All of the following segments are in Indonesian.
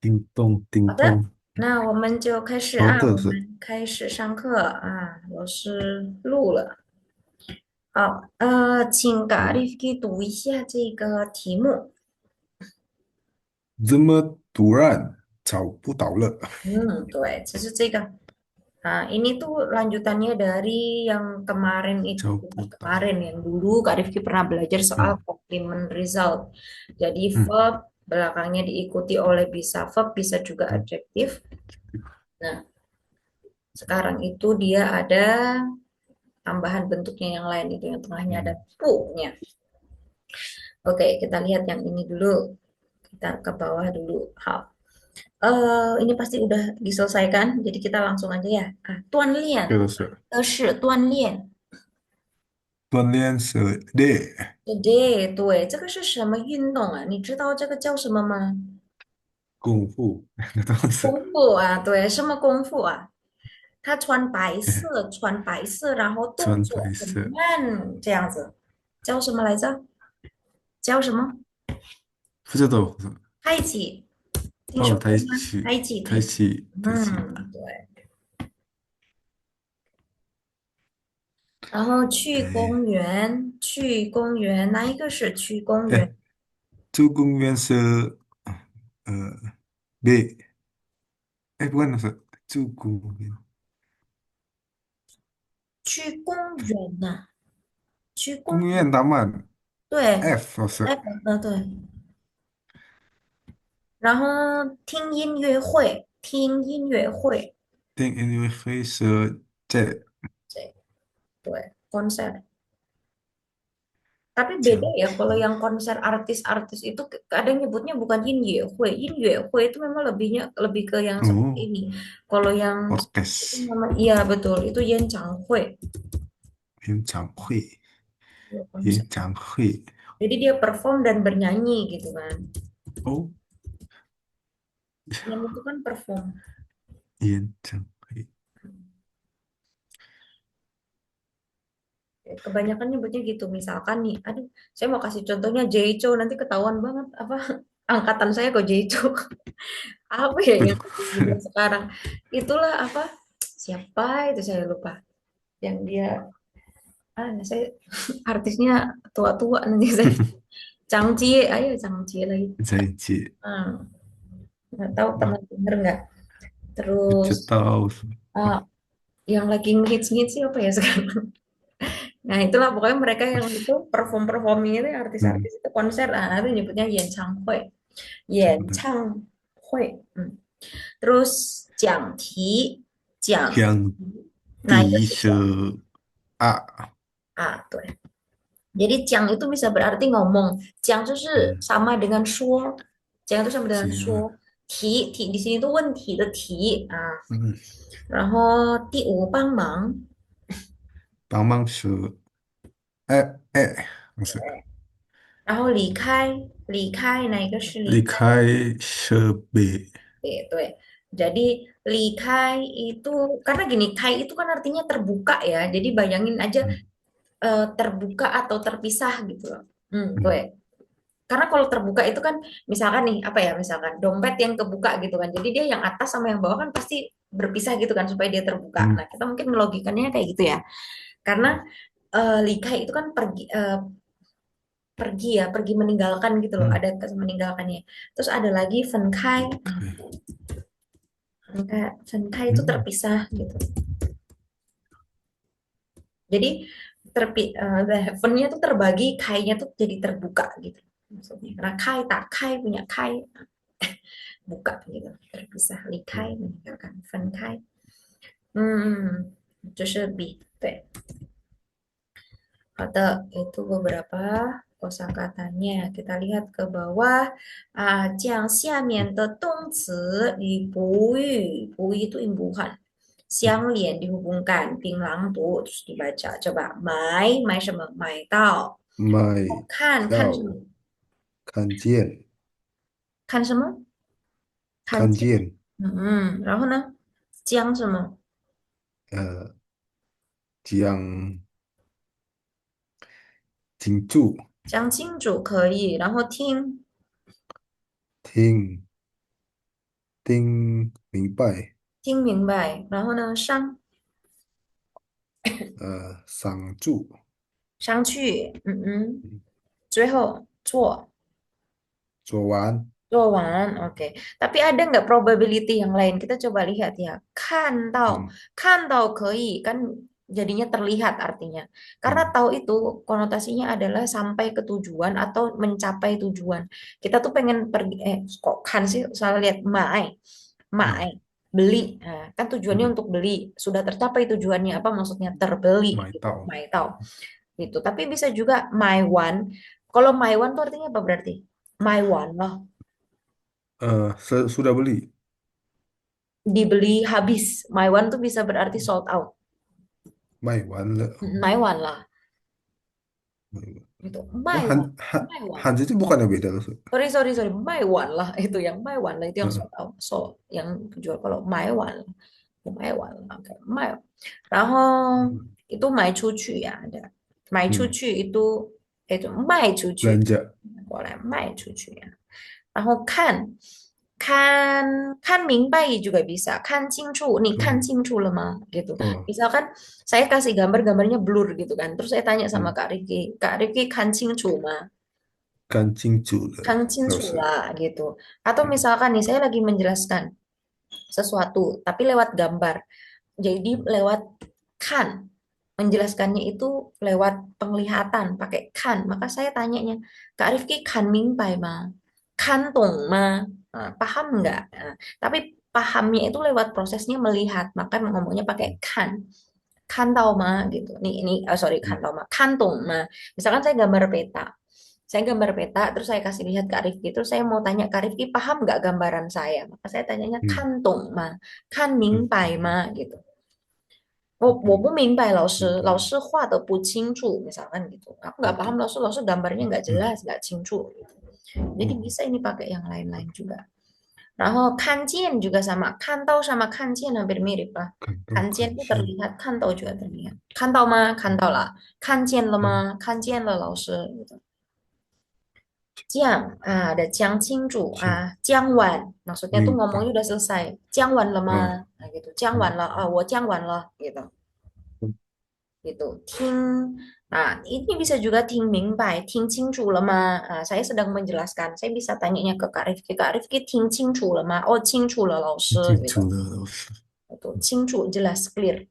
叮咚好的，叮咚，那我们就开始啊，我好的是们开始上课啊。老师录了，好，请咖嗯，喱给读一下这个题目。这么突然找不到了，对，就是这个ini tuh lanjutannya dari yang kemarin itu, 找 bukan 不到，kemarin yang dulu Kak Rifki pernah belajar soal 嗯 complement result. Jadi 嗯 verb belakangnya diikuti oleh bisa verb, bisa juga 嗯 adjektif. Nah, sekarang itu dia ada tambahan bentuknya yang lain itu yang tengahnya ada 嗯，pu-nya. Oke, kita lihat yang ini dulu. Kita ke bawah dulu. Ini pasti udah diselesaikan, jadi kita langsung aja ya. Tuan Lian, 就是Tuan Lian. 锻炼是的对对，这个是什么运动啊？你知道这个叫什么吗？功夫，那都是功夫啊，对，什么功夫啊？他穿白色，然后动穿作很白色，慢，这样子，叫什么来着？叫什么？不知道太极，听说哦，过吗？太极，太极。太极，对。然后去哎公园，去公园，哪一个是去公园？哎，这公园是呃的，哎，不管是这公园，去公园呐、去公公园。园大满 对，F 是哎，对。然后听音乐会，听音乐会，听音乐会是这对对，konser. Tapi beda讲 ya kalau yang konser artis-artis itu kadang nyebutnya bukan yin yue hui itu memang lebih ke yang seperti 哦，ini. Kalau yang itu orkes nama iya betul itu yen chang hui, 演唱会，ya, konser. 演唱会，Jadi dia perform dan bernyanyi gitu kan. 哦，Yang itu kan perform. 演唱会，Kebanyakan nyebutnya gitu. Misalkan nih, aduh, saya mau kasih contohnya Jaicho nanti ketahuan banget apa angkatan saya kok Jaicho. Apa ya yang waduh, zaman sekarang? Itulah apa? Siapa itu saya lupa. Yang dia saya artisnya tua-tua nanti saya Changchie, ayo Changchie lagi. 在一起，Hmm, nggak tahu 哇，pernah denger nggak? 不 Terus 知道什么，ah, yang lagi ngehits-ngehits sih apa ya sekarang? Nah, itulah pokoknya mereka yang itu performing itu yang 嗯，artis-artis itu konser, itu nyebutnya Yanchanghui. 找不到，Yanchanghui. Terus 讲题, 讲, 讲 nah itu 第一 bisa. 是啊，Tuh. Jadi 讲 itu bisa berarti ngomong. 讲就是嗯，sama dengan 说. 讲 itu sama dengan 行，说. 题di sini tuh 问题的题. 嗯，然后第五帮忙. 帮忙是哎哎，不是然后离开哪一个是离开？离开设备，Gitu ya. Jadi likai itu karena gini, kai itu kan artinya terbuka ya. Jadi bayangin aja 嗯 terbuka atau terpisah gitu loh. Tuh 嗯 ya. Karena kalau terbuka itu kan misalkan nih apa ya, misalkan dompet yang kebuka gitu kan. Jadi dia yang atas sama yang bawah kan pasti berpisah gitu kan supaya dia terbuka. Nah, 嗯 kita mungkin melogikannya kayak gitu ya. Karena likai itu kan pergi ya, pergi meninggalkan gitu loh. 嗯 Ada kata meninggalkannya. Terus ada lagi fenkai. ，OK，Fenkai itu 嗯 terpisah gitu. Jadi heavennya tuh terbagi, kai-nya tuh jadi terbuka gitu. Maksudnya, karena kai tak kai punya kai buka gitu, terpisah. Li kai 嗯 meninggalkan, fen kai. 就是比对。好的，itu beberapa kosakatanya. Kita lihat ke bawah. 将下面的动词与补语itu imbuhan 相连 dihubungkan, 并朗读 terus dibaca. Coba 买什么？买到。买看什么？到看见看什么？看见。看见然后呢？将什么？呃讲清楚讲清楚可以，然后听。听听明白，听明白。然后呢，商住，上去，最后做完，做完, oke. Tapi ada nggak probability yang lain? Kita coba lihat ya. mm, Kan tahu kei, kan jadinya terlihat artinya. Karena mm, tahu itu konotasinya adalah sampai ke tujuan atau mencapai tujuan. Kita tuh pengen pergi, kok kan sih salah lihat mai, mm, beli. Nah, kan tujuannya mm, untuk beli. Sudah tercapai tujuannya apa? Maksudnya terbeli mai gitu. tao. Mai tahu gitu. Tapi bisa juga my one. Kalau my one tuh artinya apa berarti? My one loh. Sudah beli, Dibeli habis. My one tuh bisa berarti sold out. 卖完了，My one lah. 卖完 Itu Oh, my one. My one. Hanzi itu bukannya beda loh. Sorry, sorry, sorry. My one lah. Itu yang my one lah. Itu yang Heeh, sold out. So, yang jual kalau my one. My one. Oke. My. 然后 mm, itu 卖出去 ya ada. 卖出去 itu 卖出去. belanja, Boleh 卖出去 ya. 然后看明白 juga bisa, 看清楚, nih oh, 看清楚了吗? Gitu. oh, Misalkan saya kasih gambarnya blur gitu kan, terus saya tanya sama mm, Kak Rifki 看清楚吗? 看清楚了，老师，看清楚lah gitu. Atau嗯 misalkan nih saya lagi menjelaskan sesuatu tapi lewat gambar. Jadi lewat kan, menjelaskannya itu lewat penglihatan pakai kan. Maka saya tanyanya, Kak Rifki kan mingpai ma? Kan tong ma? Paham nggak? Tapi pahamnya itu lewat prosesnya melihat, maka ngomongnya pakai kan. Kan tau ma gitu. Ini sorry, kan 嗯 tau ma. Kan tong ma. Misalkan saya gambar peta. Saya gambar peta, terus saya kasih lihat Kak Rifki. Terus saya mau tanya Kak Rifki, paham nggak gambaran saya? Maka saya tanyanya, 嗯 kan tong ma? Kan 明 嗯 白吗? Gitu. 我不 嗯，明白老师，明白，老师画的不清楚, misalkan gitu. Aku nggak paham 对对，老师gambarnya nggak 嗯 jelas, nggak 清楚. Gitu. Jadi 哦，bisa ini pakai yang lain-lain juga. 然后看见 juga sama, 看到 sama 看见 hampir mirip lah. 看到看 看见 itu 见，terlihat, 看到 juga terlihat. 看到吗? 看到了. 看见了嗯吗? 看见了老师. Gitu. 将 ada 讲清楚 见，将完 maksudnya tuh 明白，ngomongnya udah selesai. 将完了吗? 嗯 Nah, gitu. 嗯 将完了, 我将完了 gitu. 嗯 Gitu. Nah, ini bisa juga 听明白, 听清楚了吗? Saya sedang menjelaskan. Saya bisa tanyanya ke Kak Rifki 听清楚了吗? Oh, 清楚了, 老师, 记 gitu. 住了，老师，Itu 清楚, jelas, clear.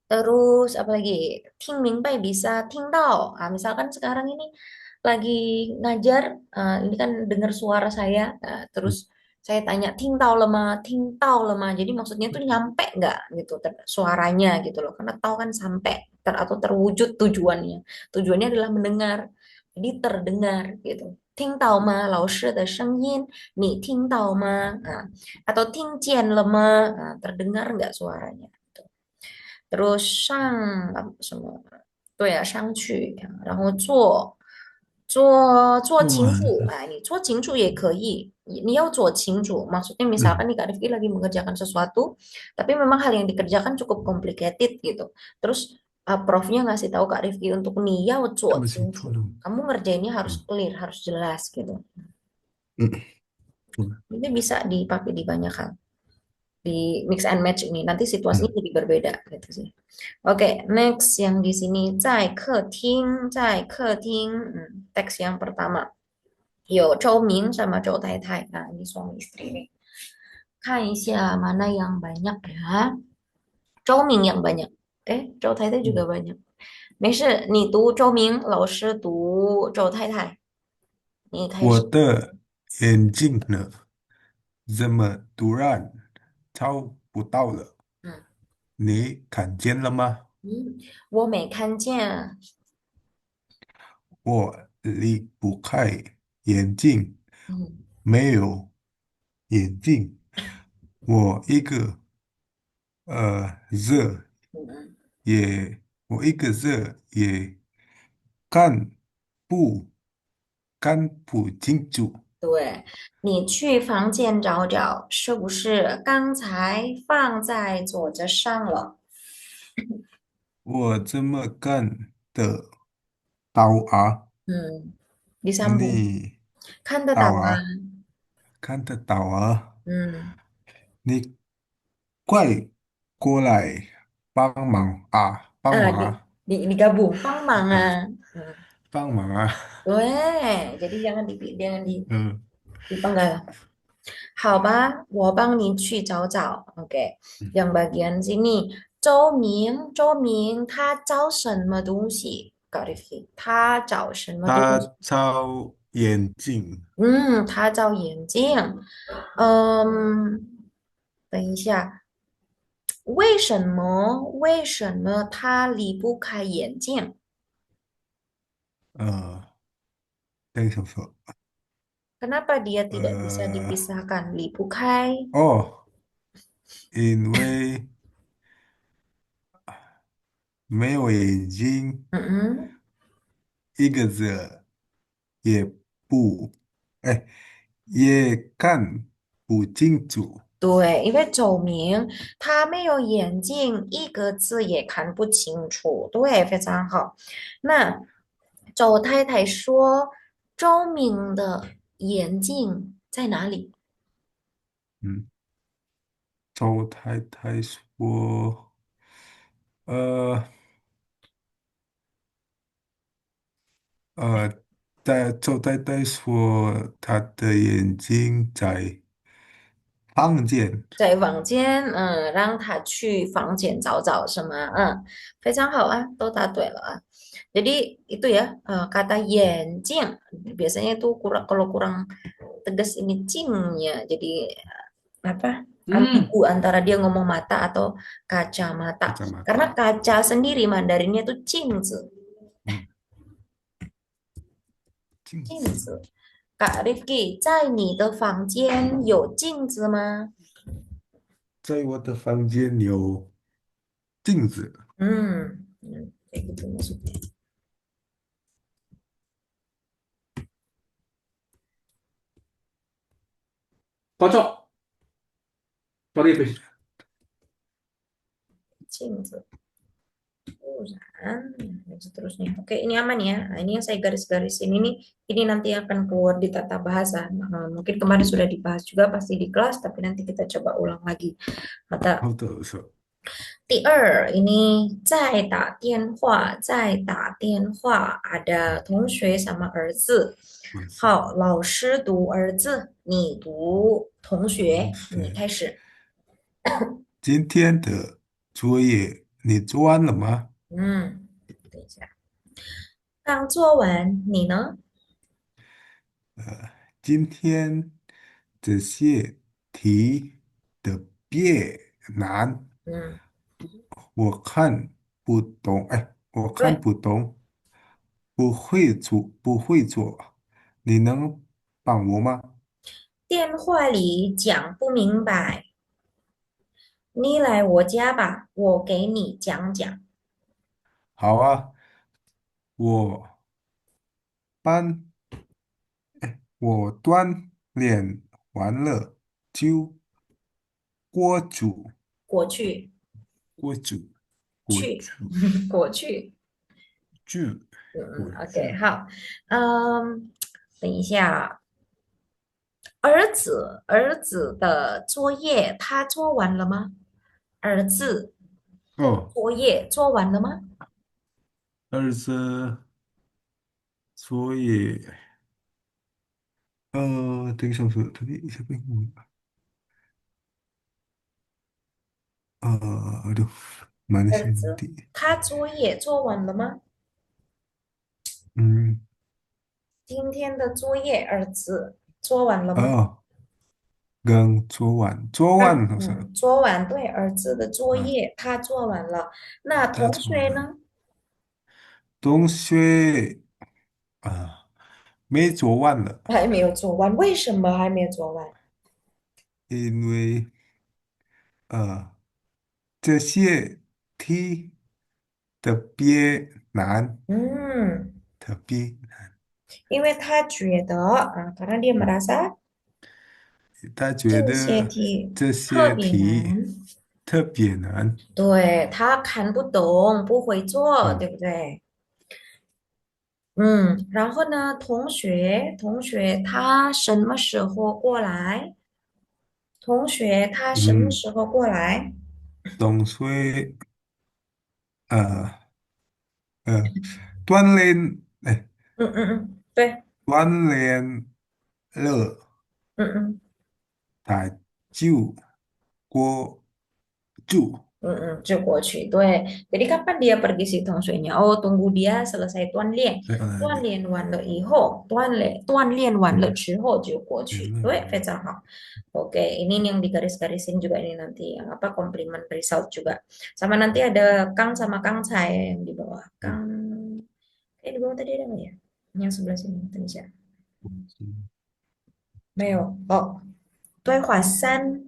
Terus apa lagi? 听明白 bisa 听到. Misalkan sekarang ini lagi ngajar, ini kan dengar suara saya, terus 嗯 saya tanya 听到了吗? 听到了吗? Jadi maksudnya tuh nyampe nggak gitu suaranya gitu loh. Karena tahu kan sampai atau terwujud tujuannya. Tujuannya adalah mendengar. Jadi terdengar gitu. 听到吗? 老师的声音,你听到吗? Atau 听见了吗? Terdengar nggak suaranya? Terus 上什么对啊上去然后做清楚你做清楚也可以你要做清楚maksudnya misalkan 嗯 nih Kak Rifki lagi mengerjakan sesuatu tapi memang hal yang dikerjakan cukup complicated gitu terus profnya ngasih tahu Kak Rifki untuk nih 要 这 做 么清楚 清楚 了，kamu ngerjainnya harus 嗯 clear harus jelas gitu 嗯嗯 ini bisa dipakai di banyak hal di mix and match ini nanti situasinya 嗯，jadi berbeda gitu sih. Oke, next yang di sini 在客厅, teks yang pertama. Yo, Zhou Ming sama Zhou Tai Tai. Nah, ini suami istri nih. 看一下 mana yang banyak ya. Zhou Ming yang banyak. Zhou Tai Tai juga 嗯 banyak. 没事，你读周明，老师读周太太。你开始。我的眼镜呢？怎么突然找不到了？嗯你看见了吗？我没看见。我离不开眼镜，嗯没有眼镜，我一个字嗯，我一个字也看不看不清楚。对，你去房间找找，是不是刚才放在桌子上了？我怎么看得到啊？嗯，disambung. 你 看得到啊？到啊？看得到啊？嗯，你快过来帮忙啊！帮忙啊！di digabung 帮忙啊，嗯，帮忙啊！对，jadi jangan嗯 dipenggal. 好吧，我帮你去找找。OK，yang bagian sini，周明他找什么东西 g o t 他找什么东西？他照眼镜。他找眼镜。等一下，为什么他离不开眼镜呃，那个什么，？Kenapa dia tidak bisa 呃，dipisahkan？离不开，哦，因为没有眼睛，嗯嗯。一个字也不，哎，也看不清楚。对，因为周明他没有眼镜，一个字也看不清楚。对，非常好。那周太太说，周明的眼镜在哪里？嗯，周太太说，呃呃，周太太说，她的眼睛在房间。在房间，让他去房间找找，是吗？非常好啊，都答对了啊。Jadi itu ya kata yenjing biasanya itu kurang kalau kurang tegas ini cingnya, jadi apa Hmm. ambigu antara dia ngomong mata atau kacamata. Karena Kacamata. kaca sendiri Mandarinnya itu cingzi, 嗯，镜子。镜子。Kak Rifki，在你的房间有镜子吗？在我的房间有镜子。kayak gitu maksudnya. Pocok. Sorry, Fish. 镜子。Perusahaan, dan seterusnya. Oke, ini aman ya. Nah, ini yang saya garis-garisin ini nanti akan keluar di tata bahasa. Mungkin kemarin sudah dibahas juga pasti di kelas, tapi nanti kita coba ulang lagi. Kata 好的，是第二 ini 在打电话 ada 同学 sama 儿子。文字。好，老师读儿子，你读同学，你同学，开始。今天的作业你做完了吗？等一下，刚做完，你呢？今天这些题特别难，嗯，我看不懂。哎，我看对。不懂，不会做，你能帮我吗？电话里讲不明白，你来我家吧，我给你讲讲。好啊，我搬，我锻炼完了就过主。过去，过主。过去，主。过去。主。过OK，主。好，等一下，儿子的作业他做完了吗？儿子哦，作业做完了吗？儿子作业，等一下，siapa yang ngomong? Aduh, mana sih 儿子 nanti? 他作业做完了吗？Hmm, 今天的作业儿子做完了吗？oh,昨晚好像，做完对儿子的作啊，业，他做完了。那他同做完了。学呢？同学啊，没做完了，还没有做完，为什么还没有做完？因为呃这些题特别难，嗯，特别难。因为他觉得karena dia 嗯，merasa 他觉这些得题这些特别题难，特别难。对，他看不懂，不会做，嗯。对不对？然后呢，同学他什么时候过来？同学他什么嗯，时候过来？同学呃锻炼，哎，嗯嗯嗯，对，锻炼了嗯嗯。他就过住，就过去. Tuh. Jadi kapan dia pergi si tongsuenya? Oh, tunggu dia selesai 锻炼，对，锻炼完了以后，锻炼完了嗯，之后就过去. 言论 Tuh, 非常好. Oke, ini yang digaris-garisin juga ini nanti yang apa complement result juga. Sama nanti ada Kang sama Kang Cai yang di bawah. 嗯 Kang, di bawah tadi ada nggak ya? Yang sebelah sini, tadi siapa? 没有哦，对话三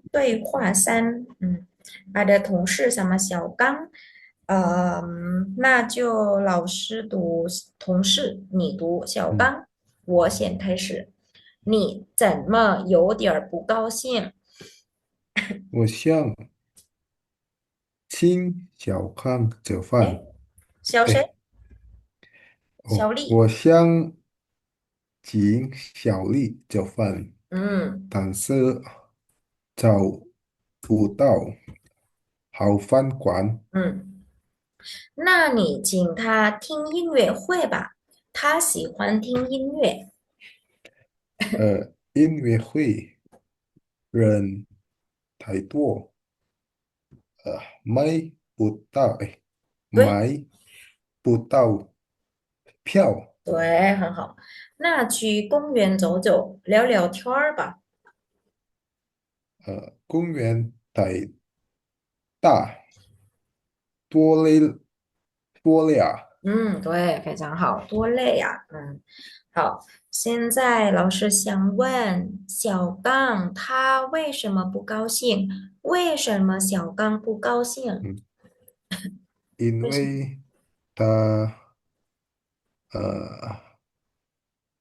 ，ada 同事 sama 小刚，那就老师读同事，你读小嗯，刚，我先开始。你怎么有点儿不高兴？我向请小康吃哎，饭，小谁？哎，哦，小丽。我向请小丽吃饭，嗯但是找不到好饭馆。嗯，那你请他听音乐会吧，他喜欢听音乐。音乐会人太多，买不到，哎，对买不到票。对，很好。那去公园走走，聊聊天儿吧。公园太大，多累了。对，非常好，多累呀。好。现在老师想问小刚，他为什么不高兴？为什么小刚不高兴？嗯，因为什么？为他呃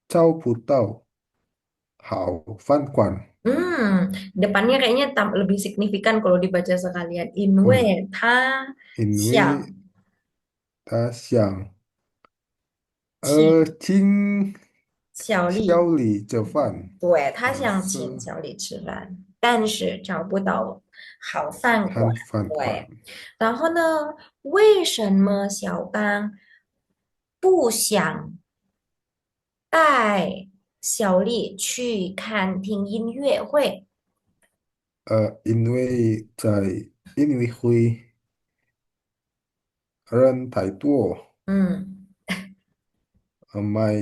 找不到好饭馆。Depannya kayaknya lebih signifikan kalau dibaca sekalian. 因嗯，为他因为想他想请请小丽。小李吃饭，对，他但想请是小李吃饭，但是找不到好饭馆。看饭馆。对，然后呢，为什么小刚不想带小丽去看听音乐会？因为在音乐会人太多，嗯，买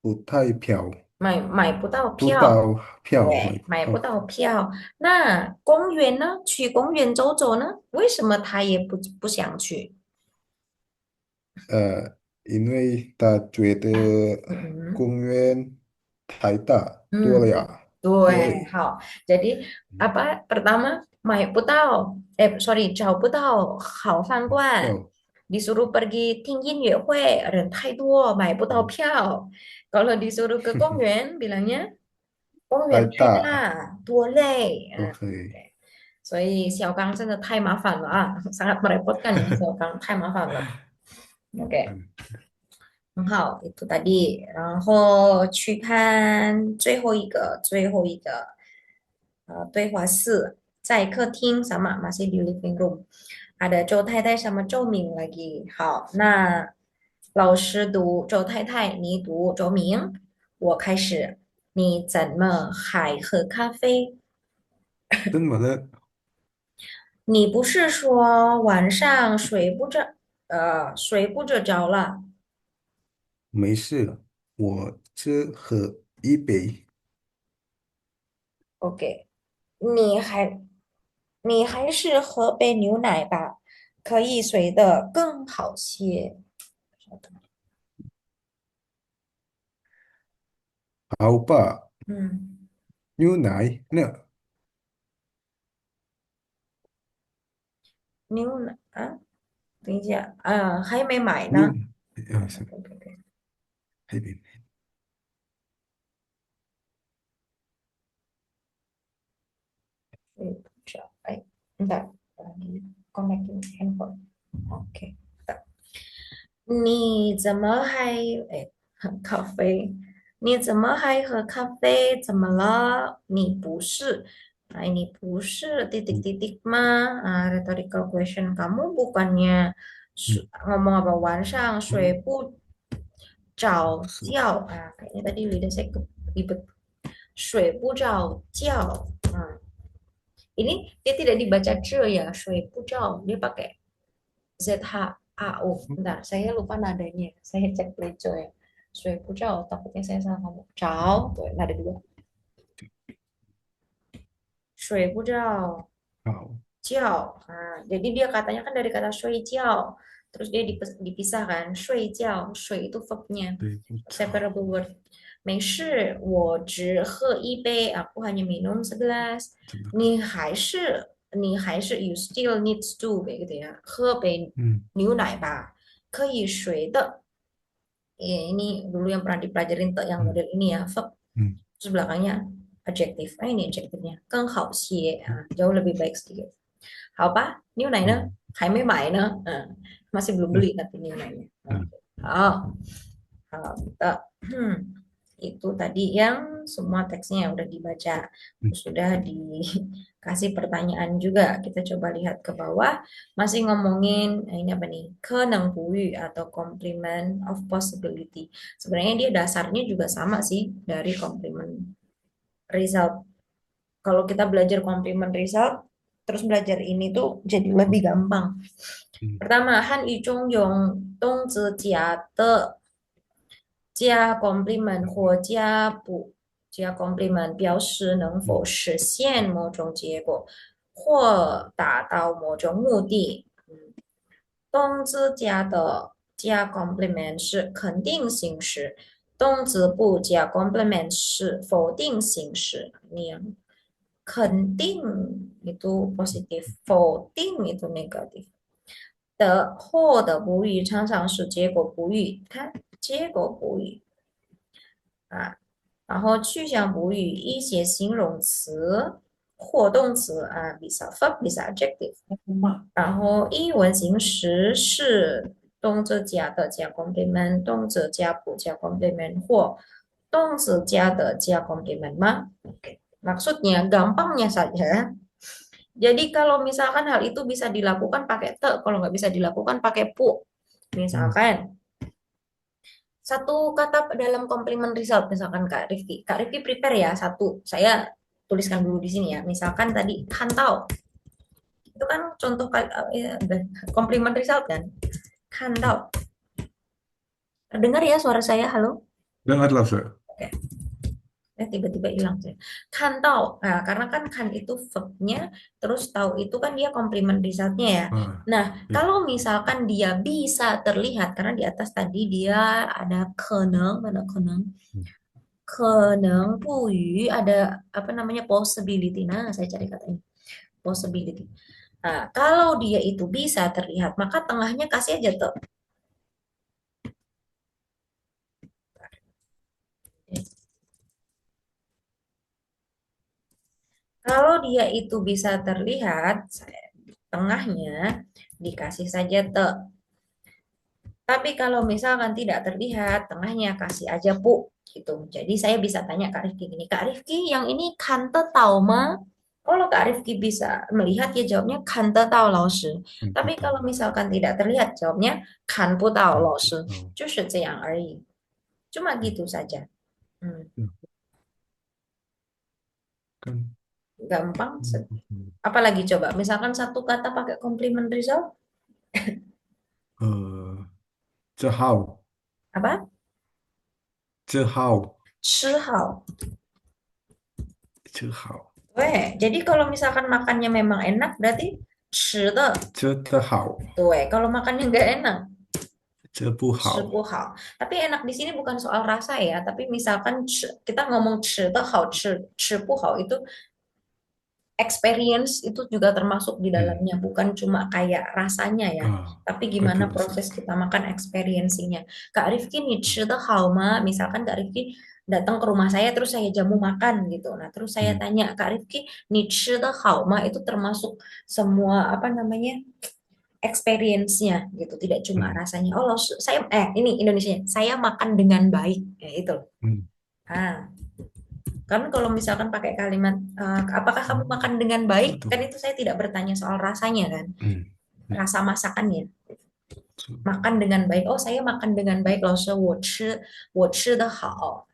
不太票，买不到票。不到票买对，不到。买不到票。那公园呢？去公园走走呢？为什么他也不想去？因为他觉得嗯嗯。公园太大，多嗯，了，多对，累。好. Jadi apa pertama 买不到，sorry 找不到好饭馆，票disuruh pergi 听音乐会，人太多，买不到嗯票。Kalau disuruh ke 公园，bilangnya 公园太太大大，多累。，OK，对，所以小刚真的太麻烦了啊，sangat merepotkan ya 小刚太麻烦了。OK。嗯，很好，itu tadi，然后去看最后一个，对话四，在客厅 sama masih di living room，ada 周太太 sama 周敏 lagi。好，那老师读周太太，你读周明，我开始。你怎么还喝咖啡？怎么了？你不是说晚上睡不着了没事，我只喝一杯。？OK，你还你还是喝杯牛奶吧，可以睡得更好些。好吧，嗯，牛奶呢？牛奶啊，等一下啊，还没买呢。牛，是 OK，那边。睡不着。哎，bentar, lagi connecting handphone。OK，你怎么还喝咖啡？你怎么还喝咖啡？怎么了？你不是 Nah, ini 不是 titik-titik mah. Nah, rhetorical question kamu bukannya Hmm. ngomong apa 晚上 Oh, 睡不着 so, 觉. Ah, kayaknya tadi lidah saya kelibet. 睡不着觉. Nah, ini dia tidak dibaca ce ya, 睡不着. Dia pakai ZHAU. oh, Bentar, saya lupa nadanya. Saya cek leco ya. 睡不着, takutnya saya salah ngomong. Cao, tuh, nada dua. 睡不着. 好，Jiao. Nah, jadi dia katanya kan dari kata shui jiao. Terus dia dipisahkan. Shui jiao. Shui itu verbnya. 对不吵，Separable word. 没事，我只喝一杯. Aku hanya minum segelas. 真的，你还是 you still needs to kayak gitu ya. 喝杯牛奶吧。可以水的. Ya, ini dulu yang pernah dipelajarin yang 嗯 model ini ya. Verb. 嗯 Terus belakangnya adjective. Nah, ini adjective-nya. 更好些. 嗯 Nah, jauh lebih baik sedikit. 好吧，牛奶呢？嗯还没买呢，masih belum 嗯 beli tapi nilainya. 嗯 Oh, tak. Itu tadi yang semua teksnya udah dibaca, 嗯 sudah dikasih pertanyaan juga. Kita coba lihat ke bawah, masih ngomongin ini apa nih? Kenengbuyu atau complement of possibility. Sebenarnya dia dasarnya juga sama sih dari complement result. Kalau kita belajar complement result, terus belajar ini tuh jadi lebih 嗯 gampang. 嗯 Pertama, 汉语中用动词假的加 complement 或加补加 complement 嗯表示能否实现某种结果或达到某种目的。动词加的加 complement 是肯定形式，动词不加 complement 是否定形式。你肯定itu positif, 否定itu negatif. 的或的补语常常是结果补语，看结果补语啊，然后去向补语一些形容词或动词啊，bisa verb bisa adjective，然后英文形式是动词加的加 complement，动词加补加 complement 或动词加的加 complement 吗？Oke. Maksudnya gampangnya saja. Jadi kalau misalkan hal itu bisa dilakukan pakai te, kalau nggak bisa dilakukan pakai pu. 嗯 Misalkan satu kata dalam complement result, misalkan Kak Rifki. Kak Rifki prepare ya satu. Saya tuliskan dulu di sini ya. Misalkan tadi kantau. Itu kan contoh complement result kan. 嗯，Kantau. Dengar ya suara saya? Halo? dengarlah saya. Oke. Tiba-tiba hilang saya. Kantau. Nah, karena kan kan itu verbnya, terus tahu itu kan dia complement resultnya ya. Ah, Nah, ya, kalau misalkan dia bisa terlihat, karena di atas tadi dia ada keneng, mana keneng? 嗯 Keneng puyu ada apa namanya possibility. Nah, saya cari katanya possibility. Nah, kalau dia itu bisa terlihat, maka tengahnya kasih aja tuh. Kalau dia itu bisa terlihat, tengahnya dikasih saja te. Tapi kalau misalkan tidak terlihat, tengahnya kasih aja pu gitu. Jadi saya bisa tanya Kak Rifki gini, Kak Rifki yang ini kante tahu mah? Kalau Kak Rifki bisa melihat ya jawabnya kante tahu 老师. 看不 Tapi 到 kalau 了，misalkan tidak terlihat jawabnya kan pu tao 看 老 不 师. 到，就是这样而已. Cuma 嗯 gitu saja. Hmm, 嗯，看 gampang. 看不到，Apalagi coba, misalkan satu kata pakai complement result, 这号 apa? 这号 Shi hao. 这号 Weh, jadi kalau misalkan makannya memang enak, berarti 吃的. 这的好，Tuh, kalau makannya nggak enak, 这不好， hao. Tapi enak di sini bukan soal rasa ya, tapi misalkan kita ngomong 吃的好吃不好itu experience itu juga termasuk di 嗯 dalamnya, bukan cuma kayak rasanya ya, 啊，tapi gimana 对对是，proses kita makan experience-nya. Kak Rifki nih 吃的好吗? Misalkan Kak Rifki datang ke rumah saya terus saya jamu makan gitu. Nah, terus saya 嗯 tanya, Kak Rifki, 你吃的好吗? Itu termasuk semua apa namanya? Experience-nya gitu, tidak cuma 嗯 rasanya. Oh, saya ini Indonesia, saya makan dengan baik, ya itu. 嗯 Ah, Karena kalau misalkan pakai kalimat apakah kamu makan dengan baik, kan Betul. itu saya tidak bertanya soal rasanya kan, Hmm. rasa masakannya. So, Makan dengan baik. Oh, saya makan dengan baik loh. 我吃的好.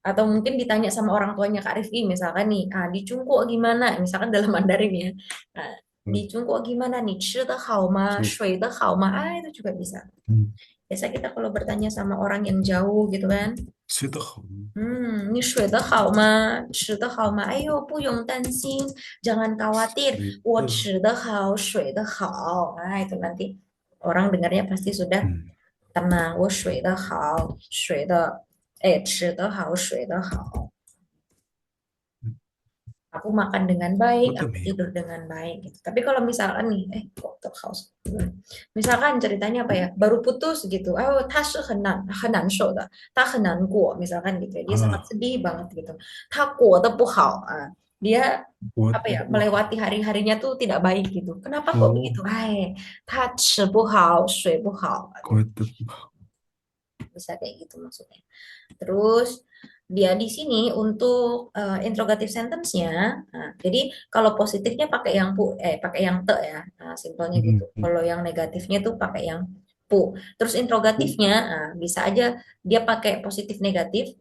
Atau mungkin ditanya sama orang tuanya Kak Rifki, misalkan nih, di Cungkuo gimana? Misalkan dalam Mandarin ya. Nah, di Cungkuo gimana nih? 吃的好吗? so, 睡得好吗? Itu juga bisa. Biasa kita kalau bertanya sama orang yang jauh gitu kan, 吃得好，你睡得好吗？吃得好吗？哎呦，不用担心，jangan khawatir. 水的，我吃得好，睡得好. Nah, itu nanti orang dengarnya pasti sudah 嗯 tenang. 我睡得好，睡得，吃得好，睡得好. Aku makan dengan baik, 我的 aku 没有，tidur dengan baik gitu. Tapi kalau misalkan nih, kok house, misalkan ceritanya apa ya, baru putus gitu, 他是很难受的，他很难过, misalkan gitu ya, dia sangat 啊，sedih banget gitu. 他过得不好, dia 我 apa 的 ya 不好，melewati hari-harinya tuh tidak baik gitu. Kenapa kok begitu? 哦，他吃不好，睡不好, 我的不好，bisa kayak gitu maksudnya. Terus dia di sini untuk interrogative sentence-nya, jadi kalau positifnya pakai yang pakai yang te ya, simpelnya gitu. 嗯，Kalau yang negatifnya tuh pakai yang pu. Terus interrogatifnya bisa aja dia pakai positif negatif.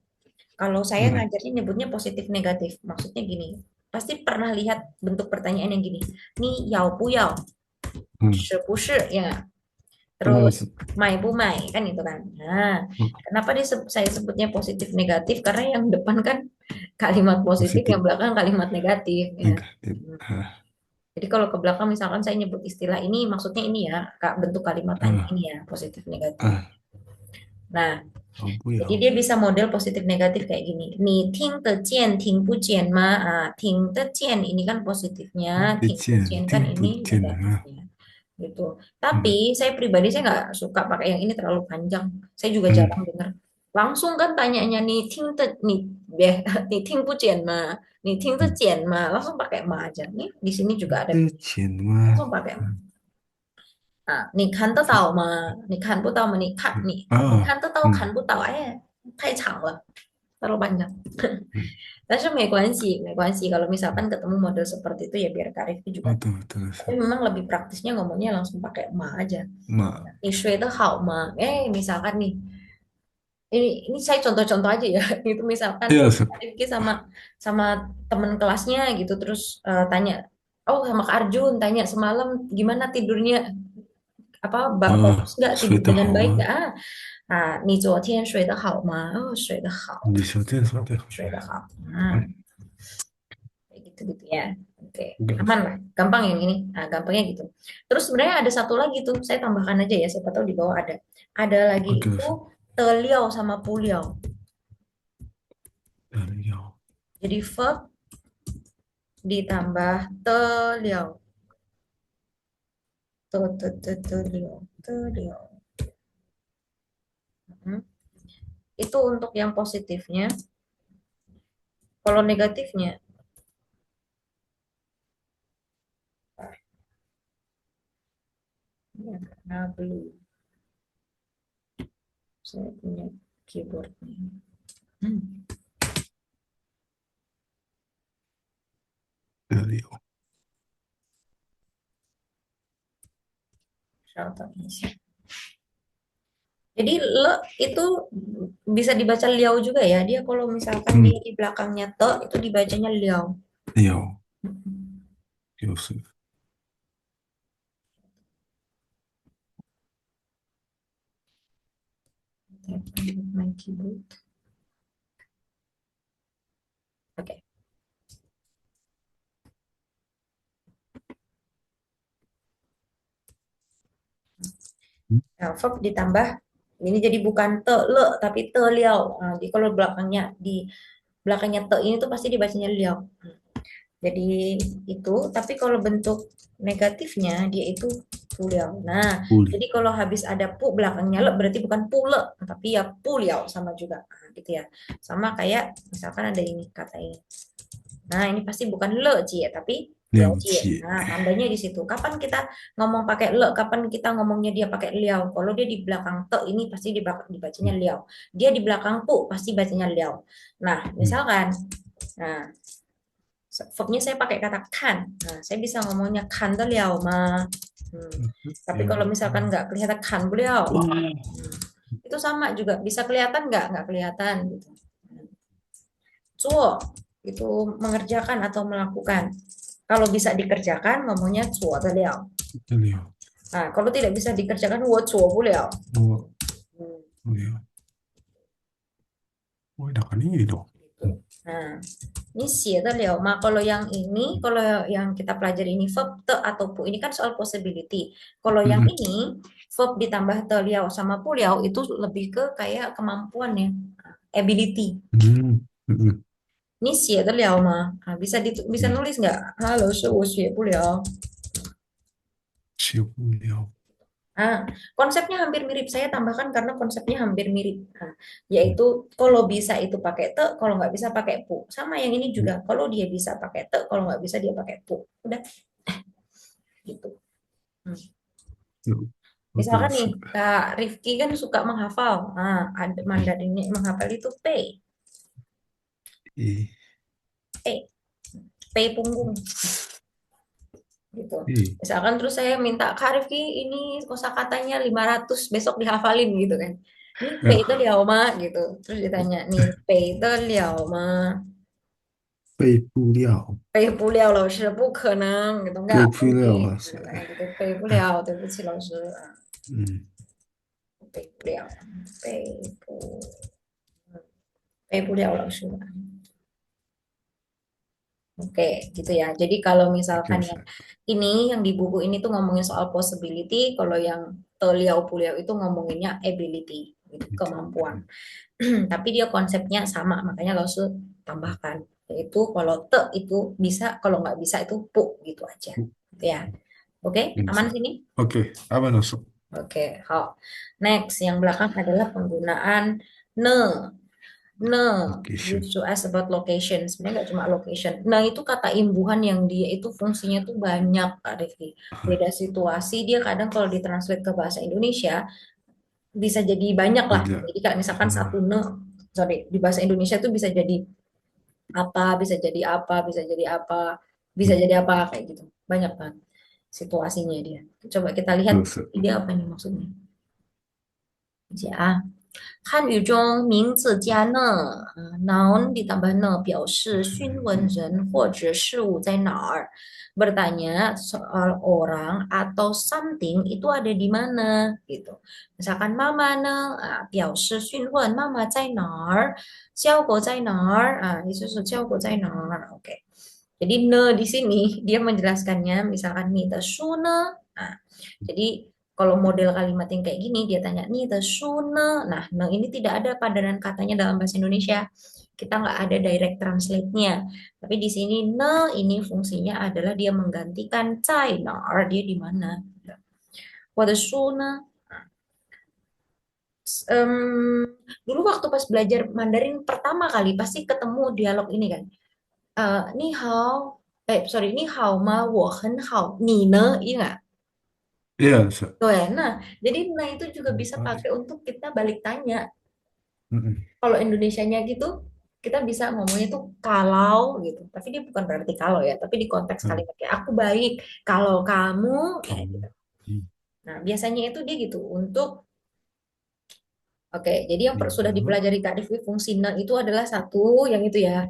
Kalau saya 嗯 ngajarnya nyebutnya positif negatif. Maksudnya gini, pasti pernah lihat bentuk pertanyaan yang gini. Nih yao pu yao, 嗯，shi bu shi, ya nggak? 这个 Terus 是，mai bu mai kan itu kan. Nah, 嗯，kenapa saya sebutnya positif negatif? Karena yang depan kan kalimat 我是 positif, 的 yang belakang kalimat negatif 那 ya. 个，啊 Jadi kalau ke belakang misalkan saya nyebut istilah ini, maksudnya ini ya, Kak, bentuk kalimat tanya 啊 ini ya, positif negatif. 啊，Nah, 好不 jadi 了，dia bisa model positif negatif kayak gini. 你听得见,听不见吗? Ting de jian ini kan positifnya, 再 ting bu 见，jian kan 听不 ini 见啊，negatifnya. Gitu. 嗯 Tapi saya pribadi saya nggak suka pakai yang ini terlalu panjang. Saya juga 嗯，jarang dengar. Langsung kan tanyanya nih ting de nih deh nih ting bu jian ma, nih ting de 嗯，jian ma, langsung pakai ma aja. Nih di sini juga ada 之前吗？langsung pakai ma. 嗯，你看得到吗？你看不到吗？嗯啊，嗯你看得到看不到，terlalu panjang. 嗯，但是没关系，没关系. Kalau misalkan ketemu model seperti itu ya biar Kak Rifki juga. 好的，这个 Tapi 是，memang lebih praktisnya ngomongnya langsung pakai ma aja. 嘛，你睡得好吗? Misalkan nih, ini saya contoh-contoh aja ya. Itu misalkan 这个是，Kak Rifki sama sama teman kelasnya gitu, terus tanya, oh sama Kak Arjun tanya semalam gimana tidurnya, apa bagus 啊，nggak 睡 tidur 得 dengan 好 baik 啊，nggak? 你昨天睡得好吗? Oh, 睡得好，你小店说的，睡得好. 嗯，Kayak gitu-gitu ya. Oke, 这个 aman 是，lah. Gampang yang ini. Gampangnya gitu. Terus sebenarnya ada satu lagi tuh, saya tambahkan aja ya, siapa tahu di bawah ada. Ada lagi 这个 itu 是，teliau sama puliau. 要，Jadi verb ditambah teliau. Teliau, teliau. Hmm. Itu untuk yang positifnya. Kalau negatifnya, ya, karena belum saya punya keyboardnya. Hmm. 有，Shelter isi. Jadi le itu bisa dibaca liau juga ya. Dia kalau misalkan di 嗯，belakangnya te itu dibacanya liau. 有，就是，Main keyboard. Oke. Nah, verb ditambah ini jadi bukan te le tapi te liau. Jadi kalau di belakangnya te ini tuh pasti dibacanya liau. Jadi itu, tapi kalau bentuk negatifnya dia itu puliau. Nah, 物理，jadi kalau habis ada pu belakangnya le berarti bukan pule, tapi ya puliau sama juga. Gitu ya. Sama kayak misalkan ada ini kata ini. Nah, ini pasti bukan le, Ci, ya, tapi 了了解.解，Nah, tandanya di situ. Kapan kita ngomong pakai le, kapan kita ngomongnya dia pakai liao. Kalau dia di belakang te ini pasti dibacanya 嗯 liao. Dia di belakang pu pasti bacanya liao. Nah, 嗯 misalkan, nah, verbnya saya pakai kata kan. Nah, saya bisa ngomongnya kan de liao ma. Hmm. 嗯，Tapi 了 kalau misalkan 啊，nggak kelihatan kan beliau, 哦，itu sama juga. Bisa kelihatan nggak? Nggak kelihatan gitu. Zuo itu mengerjakan atau melakukan. Kalau bisa dikerjakan, ngomongnya zuo de liao. 这里有，Nah, kalau tidak bisa dikerjakan, wo zuo bu liao. 我 Hmm, 这里有，我那个你的，gitu. Nah, ini xie de liao ma. Kalau yang ini, kalau yang kita pelajari ini verb te atau pu, ini kan soal possibility. Kalau yang 嗯 ini verb ditambah te liao sama pu liao itu lebih ke kayak kemampuan ya, ability. 嗯嗯嗯，你写得了吗？啊, bisa 嗯，nulis nggak? Halo, 是我学不了. 学不了，Ah, konsepnya hampir mirip. Saya tambahkan karena konsepnya hampir mirip. Nah, 嗯 yaitu kalau bisa itu pakai te, kalau nggak bisa pakai pu. Sama yang ini juga. 嗯，Kalau dia bisa pakai te, kalau nggak bisa dia pakai pu. Udah gitu. Hmm. 有，我都 Misalkan nih, 是，Kak Rifki kan suka menghafal. Nah, ada Mandarinnya menghafal itu pay, 诶 pay, pay punggung gitu. 诶 Misalkan terus saya minta Kak Rifki ini kosakatanya 500 besok dihafalin gitu kan. Nih P 啊，itu liao ma gitu. Terus ditanya nih P itu liao ma. 背不了，背不了老师不可能gitu enggak 背不 mungkin. 了啊，Nah, 是，kayak gitu 背不了对不起老师啊嗯，背不了背不背不了老师 Oke, gitu ya. Jadi kalau misalkan 就 yang 是，ini, yang di buku ini tuh ngomongin soal possibility, kalau yang Teliau Puliau itu ngomonginnya ability, gitu, 嗯 kemampuan. Tapi dia konsepnya sama, makanya gak usah tambahkan. Yaitu kalau te itu bisa, kalau nggak bisa itu pu, gitu aja. 嗯 Gitu ya. Oke, 嗯 aman 是 sini? ，OK，阿曼老师 Oke, hal. Next, yang belakang adalah penggunaan ne. Ne, location，used to ask about location. Sebenarnya nggak cuma location. Nah, itu kata imbuhan yang dia itu fungsinya tuh banyak, Kak Rifki. Beda situasi, dia kadang kalau ditranslate ke bahasa Indonesia, bisa jadi banyak lah. 比较，Jadi kayak misalkan satu 啊，ne, sorry, di bahasa Indonesia tuh bisa jadi apa, bisa jadi apa, bisa jadi apa, bisa 嗯，jadi apa, kayak gitu. Banyak kan situasinya dia. Coba kita lihat 都是，dia apa nih maksudnya. Ya. 汉语中名字加 noun ditambah ne 表示询问人或者事物在哪儿. Bertanya soal orang atau something itu ada di mana gitu. Misalkan mama ne 表示询问 mama 在哪儿,效果在哪儿 itu 效果在哪儿. Oke. Jadi ne di sini dia menjelaskannya misalkan ni de shu ne. Nah, jadi kalau model kalimat yang kayak gini, dia tanya, nih, the sooner. Nah, ini tidak ada padanan katanya dalam bahasa Indonesia. Kita nggak ada direct translate-nya. Tapi di sini, ne, ini fungsinya adalah dia menggantikan cai, nar, dia di mana. What the sooner. Em, dulu waktu pas belajar Mandarin pertama kali, pasti ketemu dialog ini kan. Ni hao, sorry, ni hao ma, wo hen hao, ni ne, iya nggak? 也是，Tuh ya, nah, jadi nah itu juga bisa 啊，pakai untuk kita balik tanya. 嗯嗯 Kalau Indonesianya gitu, kita bisa ngomongnya tuh kalau gitu. Tapi dia bukan berarti kalau ya, tapi di konteks 嗯，kalimat kayak aku baik, kalau kamu kayak 好，gitu. 嗯 Nah, biasanya itu dia gitu untuk oke, jadi yang 你 sudah 呢？dipelajari Kak Divi fungsi ne itu adalah satu yang itu ya,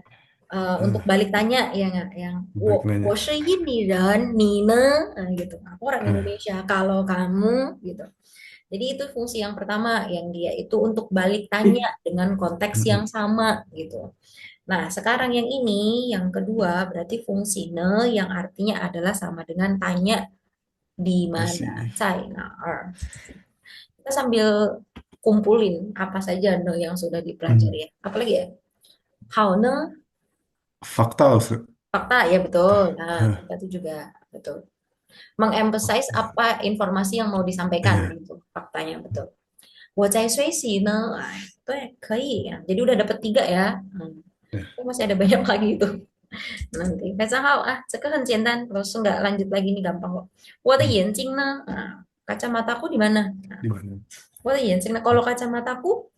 untuk 嗯，balik tanya ya nggak yang 我跟你 wo 讲，shi yin ni ren ni ne gitu. Aku orang 嗯 Indonesia, kalau kamu gitu. Jadi itu fungsi yang pertama yang dia itu untuk balik tanya dengan konteks 嗯 yang 嗯，sama gitu. Nah, sekarang yang ini, yang kedua, berarti fungsi ne yang artinya adalah sama dengan tanya di 还 mana, 是 China. Kita sambil kumpulin apa saja ne yang sudah 嗯，dipelajari ya. Apalagi ya? How ne, 发大是，fakta ya betul. Nah, 嗯 fakta itu juga betul. Mengemphasize apa informasi yang mau disampaikan 哎，gitu, faktanya betul. 我在睡醒呢, itu ya, 可以ya. Jadi udah dapet tiga ya. Hmm. 对，Oh, masih ada banyak lagi itu. Nanti这个很简单，老师nggak lanjut lagi nih gampang kok. 我的 Hmm, 眼睛呢？kacamataku di mana? di mana? 我的眼睛呢？Kalau kacamataku,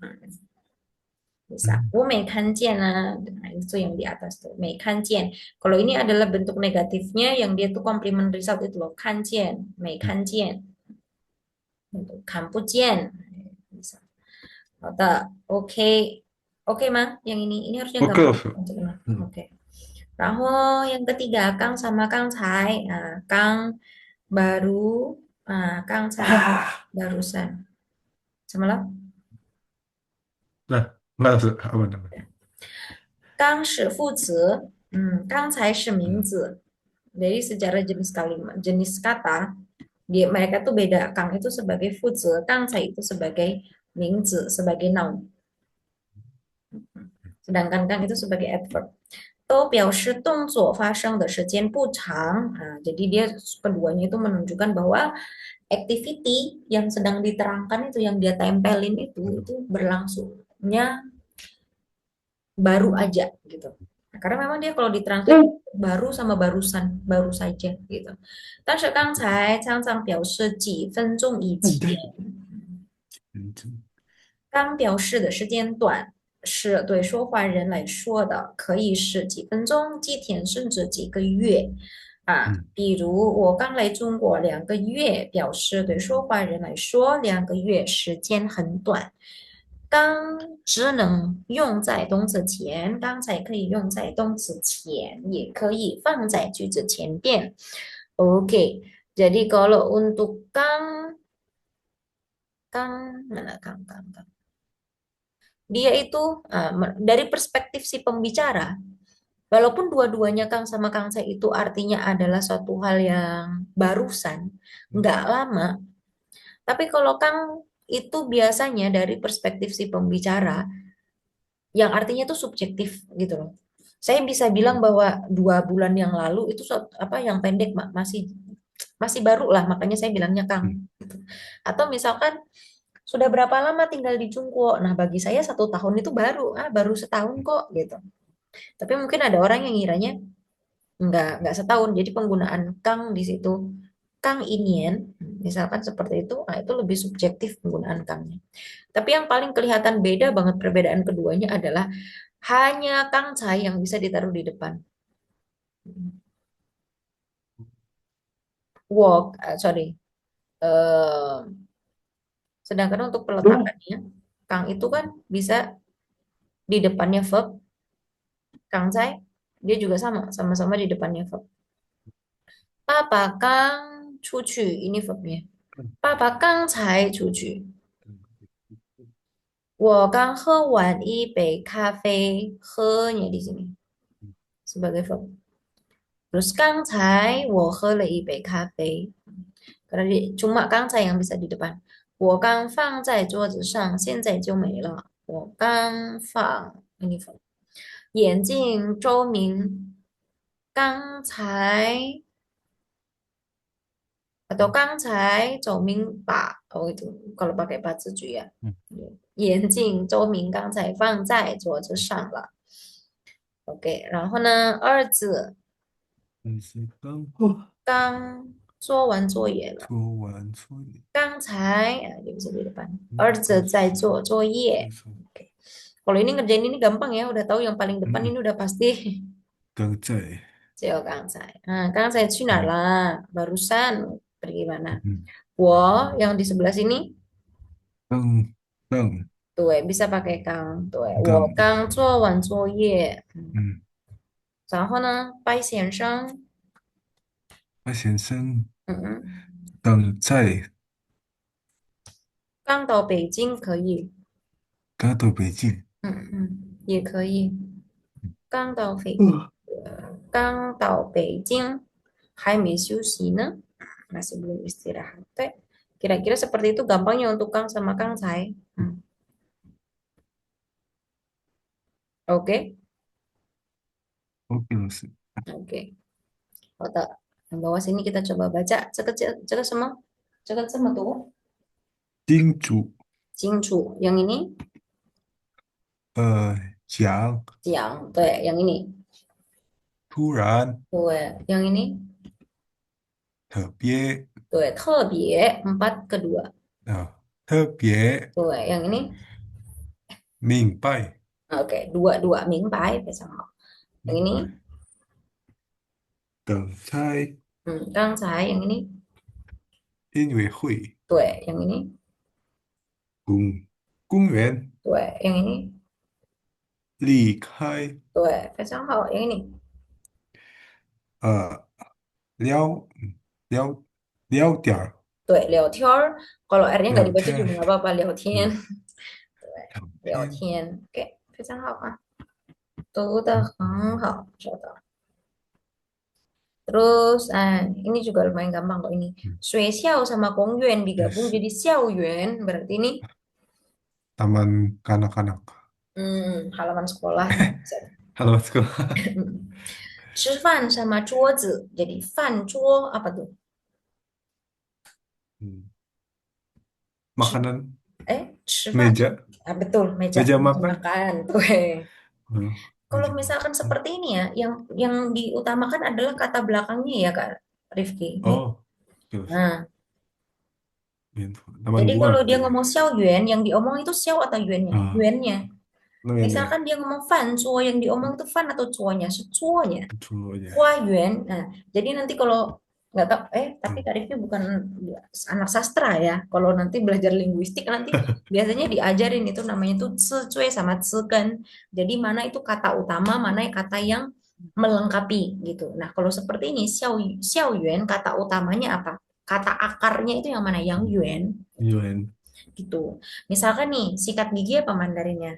bisa. Hmm, 我没看见啊. Nah, itu yang di atas tuh, 没看见. Kalau ini adalah bentuk negatifnya yang dia tuh complement result itu loh, 看见,没 hmm. 看见, 看不见. Bisa. 好的, oke mah, yang ini harusnya Oke, gampang Ustaz. untuk ini. Hmm. Oke. 然后 yang ketiga, Kang sama Kang Cai. Nah, Kang baru, Kang Cai barusan. Semalam? Nah, nggak Ustaz. Apa namanya? 刚是副词, Kang Cai 是名 Hmm. 字. Jadi secara jenis kalimat, jenis kata, mereka tuh beda. Kang itu sebagai 副词, Kang Cai itu sebagai 名字, sebagai noun. Sedangkan Kang itu sebagai adverb. 都表示动作发生的时间不长. Nah, jadi dia keduanya itu menunjukkan bahwa activity yang sedang diterangkan itu yang dia tempelin itu berlangsungnya baru aja gitu. Nah, karena memang dia kalau ditranslate baru sama barusan, baru saja gitu. 但是刚才常常表示几分钟以前，Hmm. 刚表示的时间短，是对说话人来说的，可以是几分钟、几天，甚至几个月。Hmm. 比如我刚来中国2个月，表示对说话人来说，2个月时间很短。刚只能用在动词前，刚才可以用在动词前，也可以放在句子前边。Oke, jadi kalau untuk kang mana kang, dia itu dari perspektif si pembicara, walaupun dua-duanya Kang sama Kang Saya itu artinya adalah suatu hal yang barusan, nggak lama, tapi kalau Kang itu biasanya dari perspektif si pembicara, yang artinya itu subjektif gitu loh. Saya bisa bilang bahwa 2 bulan yang lalu itu apa yang pendek masih masih baru lah, makanya saya bilangnya Kang. Hmm. Gitu. Atau misalkan sudah berapa lama tinggal di Cungko? Nah, bagi saya 1 tahun itu baru, baru setahun kok gitu. Tapi mungkin ada orang yang ngiranya nggak setahun, jadi penggunaan Kang di situ, Kang Inien, misalkan seperti itu, nah itu lebih subjektif penggunaan Kangnya. Tapi yang paling kelihatan beda banget perbedaan keduanya adalah hanya Kang Cai yang bisa ditaruh di depan. Sorry. Eh, Sedangkan untuk peletakannya, Kang itu kan bisa di depannya verb, Kang Cai dia juga sama-sama di depannya verb. Papa Kang 出去, ini verbnya. Papa Kang Cai 出去. 我刚喝完一杯咖啡, 喝nya di sini sebagai verb. Terus Kang Cai 我喝了一杯咖啡. Karena cuma Kang Cai yang bisa di depan. 我刚放在桌子上，现在就没了。我刚放 ini verb. 眼镜周明刚才 atau 刚才周明把 oh itu kalau pakai 把字句 ya. 眼镜周明刚才放在桌子上了。OK，但是刚然后呢，儿子刚做完作业了。做完作业，dia bisa di depan. 应该是这 儿子在做作业. 种 Oke. Kalau ini ngerjain ini gampang ya, udah tahu yang paling depan ini 嗯 udah pasti 刚在 Ceo Kang saya 嗯 去哪儿啦? Barusan pergi mana? 嗯 Yang di sebelah sini, 刚 tuh bisa pakai Kang. Tuh, 刚我刚做完作业。嗯，然后呢，白先生，那先生嗯，刚在刚到北京可以，刚到北京，也可以。刚到北，嗯刚到北京，还没休息呢, masih belum istirahat. Kira-kira seperti itu gampangnya untuk Kang sama Kang Sai. Oke, ，OK 老师，oke. Otak. Yang bawah sini kita coba baca. Cekat semua. Cekat semua tuh. 叮嘱 Cingcu. Yang ini 讲 siang. Tuh, yang ini. 突然 Tuh, yang ini 特别 tuh, 特别, empat kedua. 特别 Tuh, yang ini 明白 oke, dua dua ming pai phải sao? Yang 明 ini 白等在 Kang Sai, yang ini 音乐会 tuh, yang ini 公园 tuh, yang ini 离开 tuh, phải sao hậu, yang ini 呃聊聊聊点儿 tuh, 聊天儿. Kalau R-nya nggak 聊 dibaca 天 juga nggak apa-apa, 聊天. 嗯 Tuh, 聊天聊天. Oke, phải sao hậu à? 读得很好，收到. Terus, ini juga lumayan gampang kok ini. 学校sama Kongyuan digabung 也是 jadi Xiaoyuan, berarti ini taman kanak-kanak halaman sekolah. halo sekolah 吃饭 sama 桌子 jadi 饭桌 apa tuh? Hmm. 吃 makanan 吃饭 meja betul meja meja meja makan makan tuh. oh, Kalau meja misalkan makan seperti ini ya, yang diutamakan adalah kata belakangnya ya Kak Rifki. Nih. oh terus Nah, taman jadi bunga kalau dia berarti ngomong xiao yuan, yang diomong itu xiao atau yuannya? ah Yuannya. lumayan ya Misalkan dia ngomong fan cuo, yang diomong itu fan atau cuonya? Cuonya. itu aja Hua Yuan. Nah, jadi nanti kalau nggak tahu, tapi hmm. Kak Rifki bukan anak sastra ya. Kalau nanti belajar linguistik nanti biasanya diajarin itu namanya tuh cue sama kan. Jadi mana itu kata utama, mana kata yang melengkapi gitu. Nah, kalau seperti ini xiao yuan kata utamanya apa? Kata akarnya itu yang mana? Yang yuan Yuan gitu. Misalkan nih sikat gigi apa Mandarinnya?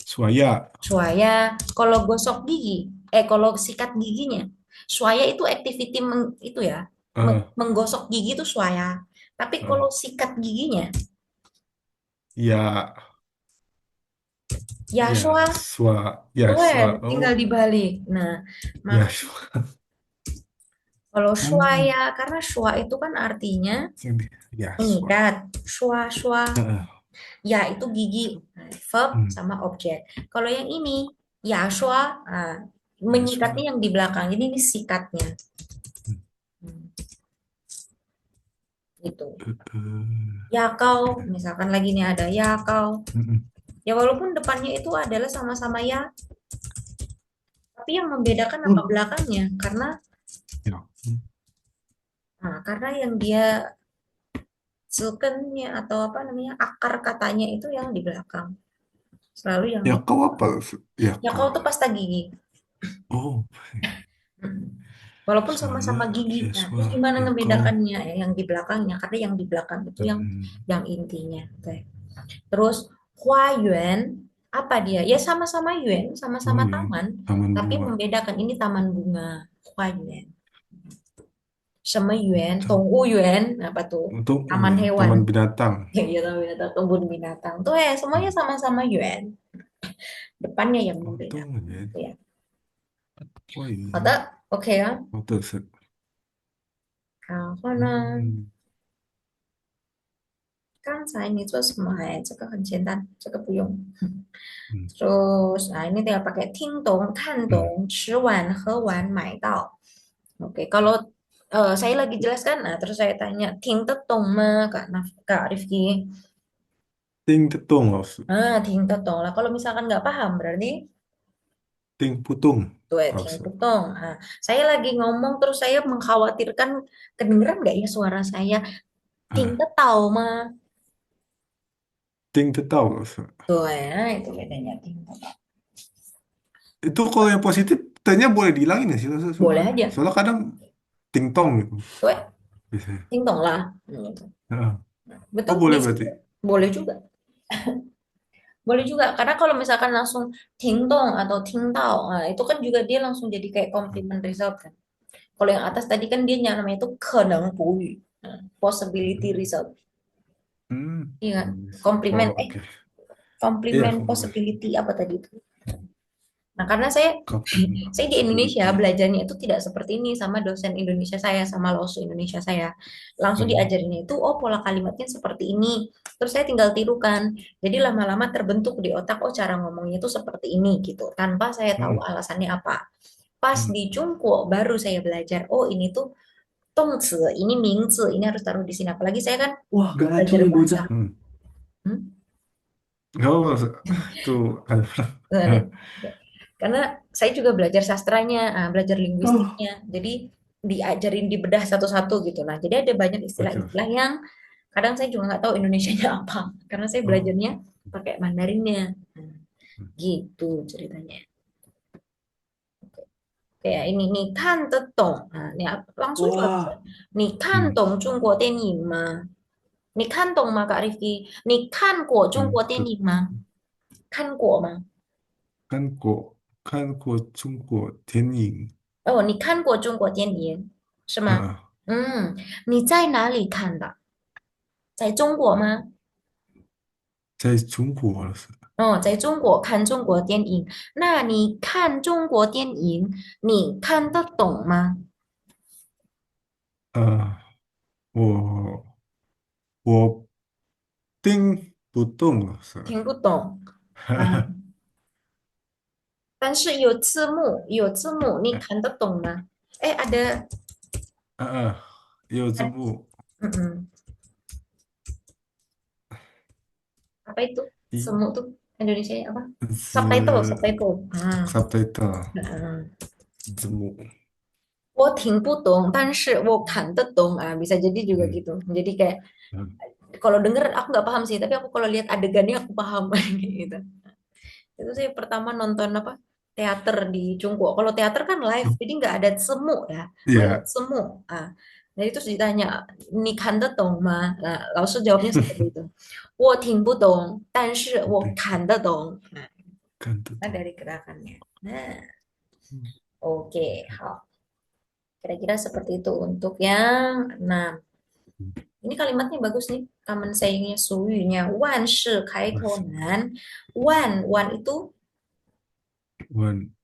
Suaya Suaya, kalau gosok gigi, kalau sikat giginya, suaya itu activity itu ya, ah menggosok gigi itu suaya. Tapi kalau ah sikat giginya, ya ya ya sua, ya tuh tinggal oh dibalik. Nah, ya maka kalau oh suaya, karena sua itu kan artinya ini ya mengikat, sua sua, ah, ya itu gigi, nah, verb hmm. sama objek. Kalau yang ini, ya sua, ya menyikatnya yang di belakang, ini sikatnya. hmm. Hmm, gitu. Eh, Ya kau, misalkan lagi nih ada ya kau. mm-mm. Ya walaupun depannya itu adalah sama-sama ya, tapi yang membedakan apa Hmm. belakangnya? Ya. Hmm. Karena yang dia silkennya atau apa namanya akar katanya itu yang di belakang. Selalu yang Ya di kau apa? Ya ya kau. kau tuh pasta gigi. Oh, Mm. Walaupun saya sama-sama gigi. Nah, Yeswa terus gimana ya kau. ngebedakannya ya, yang di belakangnya? Karena yang di belakang itu Hmm. yang intinya. Oke. Terus Hua Yuan apa dia? Ya sama-sama Yuan, Oh sama-sama ya, taman, taman tapi bunga. membedakan ini taman bunga Hua Yuan. Sama Yuan, Tam- Tonggu Yuan, apa tuh? Untuk oh Taman ya, hewan. taman binatang. Ya, iya, taman binatang, kebun binatang. Tuh semuanya Hmm. sama-sama Yuan. Depannya yang Untung membedakan. ya. Gitu ya. 可以，好的，OK 啊。好的是，然后呢，嗯刚才你做什么？这个很简单，这个不用。嗯 Terus, ini tinggal pakai ting dong, kan 嗯 dong, 吃完, 喝完, 买到. Oke, kalau saya lagi jelaskan, terus saya tanya, ting tetong mah, Kak Rifki. 听得懂老师，Ting tetong lah. Kalau misalkan nggak paham, berarti 听不懂 tuh老 ting 师 tetong. Saya lagi ngomong, terus saya mengkhawatirkan kedengeran nggak ya suara saya. Ting 啊，tetau mah. 听得到老师。Tuh ya, itu bedanya ting tetau. Itu kalau yang positif, tanya boleh dihilangin ya sih langsung semua. Boleh aja. Soalnya kadang ting tong gitu Tuh, biasanya. ting tong lah. Gitu. Heeh. Betul, Oh boleh bisa berarti. juga. Boleh juga. Boleh juga, karena kalau misalkan langsung ting tong atau ting tao, itu kan juga dia langsung jadi kayak complement result kan. Kalau yang atas tadi kan dia namanya itu 可能补语, possibility Hmm. result. Hmm. Iya kan? Bagus. Komplimen, Oh oke. Iya komplimen bagus. possibility apa tadi itu? Nah, karena saya Compliment saya di Indonesia possibility. belajarnya itu tidak seperti ini sama dosen Indonesia saya, sama losu Indonesia saya. Langsung Hmm. diajarinnya itu, oh pola kalimatnya seperti ini. Terus saya tinggal tirukan. Jadi lama-lama terbentuk di otak, oh cara ngomongnya itu seperti ini gitu. Tanpa saya tahu Hmm. alasannya apa. Pas Hmm. di Jungko baru saya belajar, oh ini tuh tongzi, ini mingzi, ini harus taruh di sini. Apalagi saya kan Wah, gacu belajar nih bahasa. bocah. Hmm. Hmm? Oh, tuh ada. Nah, karena saya juga belajar sastranya, belajar Oh, linguistiknya. Jadi diajarin di bedah satu-satu gitu. Nah, jadi ada banyak Oke. istilah-istilah yang kadang saya juga nggak tahu Indonesianya apa. Karena saya Oh. belajarnya pakai Mandarinnya. Nah, gitu ceritanya. Kayak ini nih kan tetong. Nah, ini langsung juga bisa. wah. Nih kan Hmm. tong Jungguo Dianyi ma. Nih kan tong ma Kak Rifki. Nih kan guo Jungguo Kan Dianyi ma. Kan guo ma. 看过中国电影哦，你看过中国电影是吗？啊，你在哪里看的？在中国吗？在中国是哦，在中国看中国电影。那你看中国电影，你看得懂吗？啊，我听不懂了是吧？听不懂。嗯，但是有字幕，有字幕，你看得懂吗？哎，ada，有字幕，mm-mm. Apa itu?一 Semu tuh Indonesia apa? Subtitle, 是 subtitle. subtitle 嗯字幕，我听不懂，但是我看得懂bisa jadi juga嗯 gitu. Jadi kayak 嗯 kalau denger aku nggak paham sih, tapi aku kalau lihat adegannya aku paham gitu. Itu sih pertama nonton apa teater di Cungko. Kalau teater kan live, jadi nggak ada semu ya, melihat ，yeah，semu. Jadi terus ditanya, "你看得懂吗?" Nah, 老师 jawabnya seperti itu. 我听不懂，但是我对，看得懂. Nah, 看得 kan 懂，dari gerakannya. Nah, 嗯 oke, 好. Kira-kira seperti itu untuk yang 6. 嗯，Ini kalimatnya bagus nih. Common saying-nya, 俗语nya, 万事开头难. Wan itu 1000，puluh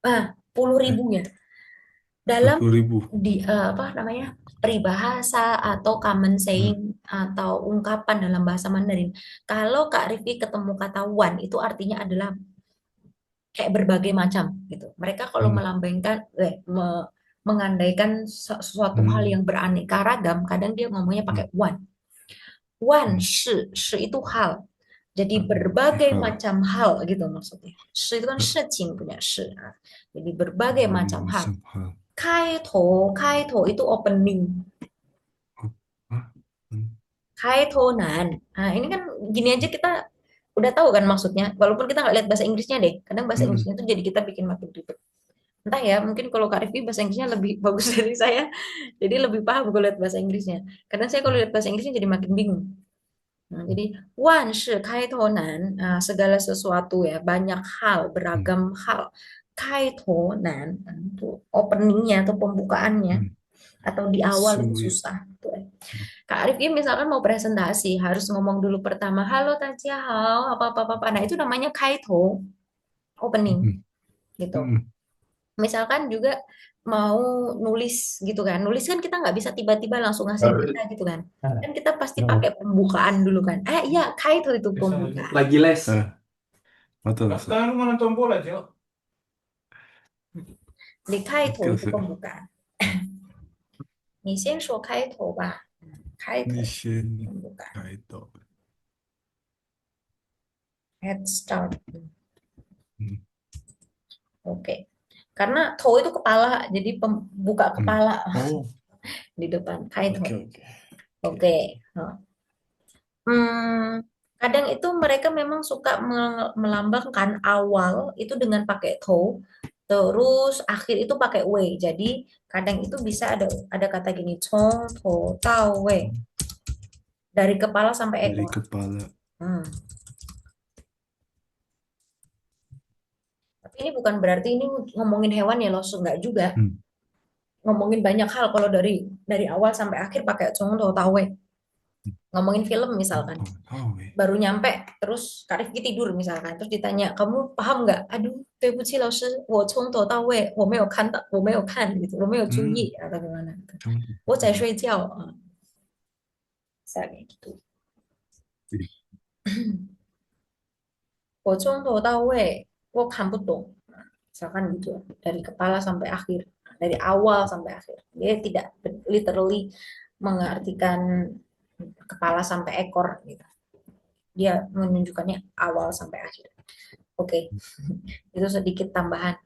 哎，ribu ya. 二 Dalam 十 ribu，apa namanya peribahasa atau common 嗯 saying atau ungkapan dalam bahasa Mandarin. Kalau Kak Rifki ketemu kata wan itu artinya adalah kayak berbagai macam gitu. Mereka kalau 嗯 melambangkan mengandaikan sesuatu hal 嗯 yang beraneka ragam, kadang dia ngomongnya pakai 嗯 wan. Wan 嗯，shi itu hal. Jadi 你 berbagai 好，macam hal gitu maksudnya. Shi itu kan 呃 事情 punya shi. Jadi berbagai 你 macam 你 hal. 什么？Kaito itu opening. 哦啊，嗯 Kaitonan. Nah, ini kan gini aja kita udah tahu kan maksudnya. Walaupun kita nggak lihat bahasa Inggrisnya deh. Kadang bahasa 嗯 Inggrisnya itu jadi kita bikin makin ribet. Entah ya, mungkin kalau Kak Rifki bahasa Inggrisnya lebih bagus dari saya. Jadi lebih paham kalau lihat bahasa Inggrisnya. Kadang saya kalau 嗯 lihat bahasa Inggrisnya jadi makin bingung. Nah, jadi wan shi kaitonan, segala sesuatu ya, banyak hal, 嗯 beragam hal. Kaitonan, itu openingnya atau pembukaannya 嗯，atau di awal itu 所以 susah. Tuh. Kak Arifki misalkan mau presentasi, harus ngomong dulu pertama, halo Tajihao, apa-apa-apa. Nah, itu namanya kaito, opening, 嗯 gitu. 嗯 Misalkan juga mau nulis gitu kan. Nulis kan kita nggak bisa tiba-tiba langsung ngasih data gitu kan. Kan kita pasti pakai pembukaan dulu kan. Iya, kaito itu pembukaan. Lagi les. betul Mas. Sekarang lu mau nonton bola, Jo? Di kaito Oke, itu pembukaan. 你先说开头吧，开头 你先 pembukaan. 开导，Head start. 嗯 Oke. Karena to itu kepala, jadi pembuka 嗯，kepala 哦 di depan kaito. ，OK OK OK，Oke. Hmm, kadang itu mereka memang suka melambangkan awal itu dengan pakai to, terus akhir itu pakai we. Jadi kadang itu bisa ada kata gini, cong to tao we, dari kepala sampai dari ekor. kepala, Hmm. Tapi ini bukan berarti ini ngomongin hewan ya loh, enggak juga. 嗯，Ngomongin banyak hal kalau dari awal sampai akhir pakai cong to tao we. Ngomongin film 从 misalkan. 头到尾，Baru nyampe terus Kak Rifki tidur misalkan terus ditanya kamu paham nggak aduh 对不起老师我没有看到我没有看gitu 我没有注意 嗯，atau gimana 从我在睡觉 misalnya gitu 我从头到尾我看不懂 Misalkan gitu ya, dari kepala sampai akhir, dari awal sampai akhir. Dia tidak literally mengartikan kepala sampai ekor gitu. Dia menunjukkannya awal sampai akhir. Oke, itu sedikit tambahan.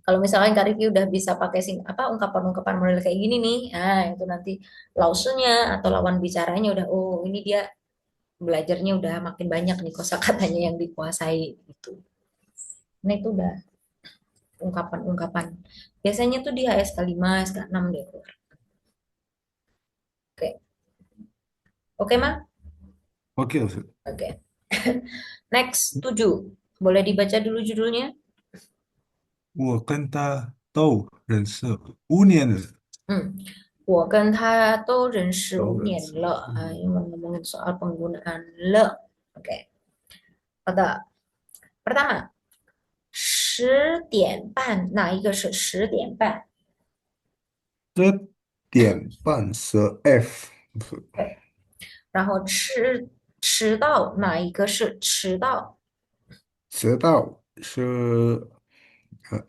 Kalau misalkan Kak Riki udah bisa pakai ungkapan-ungkapan model kayak gini nih, nah itu nanti lausunya atau lawan bicaranya udah, oh ini dia belajarnya udah makin banyak nih kosakatanya yang dikuasai gitu. Nah itu udah ungkapan-ungkapan. Biasanya tuh di HSK 5, HSK 6 deh. Oke, oke Mak? Oke, Ustaz. Oke. Next, 7. Boleh dibaca dulu judulnya? 我跟他都认识5年了，Hmm. 我跟他都认识5年都认识了. 5年。Ini ngomongin soal penggunaan le. Oke. Ada. Pertama, 10点半，哪一个是10点半？10点半是 F，不是对，然后迟到，哪一个是迟到？迟到是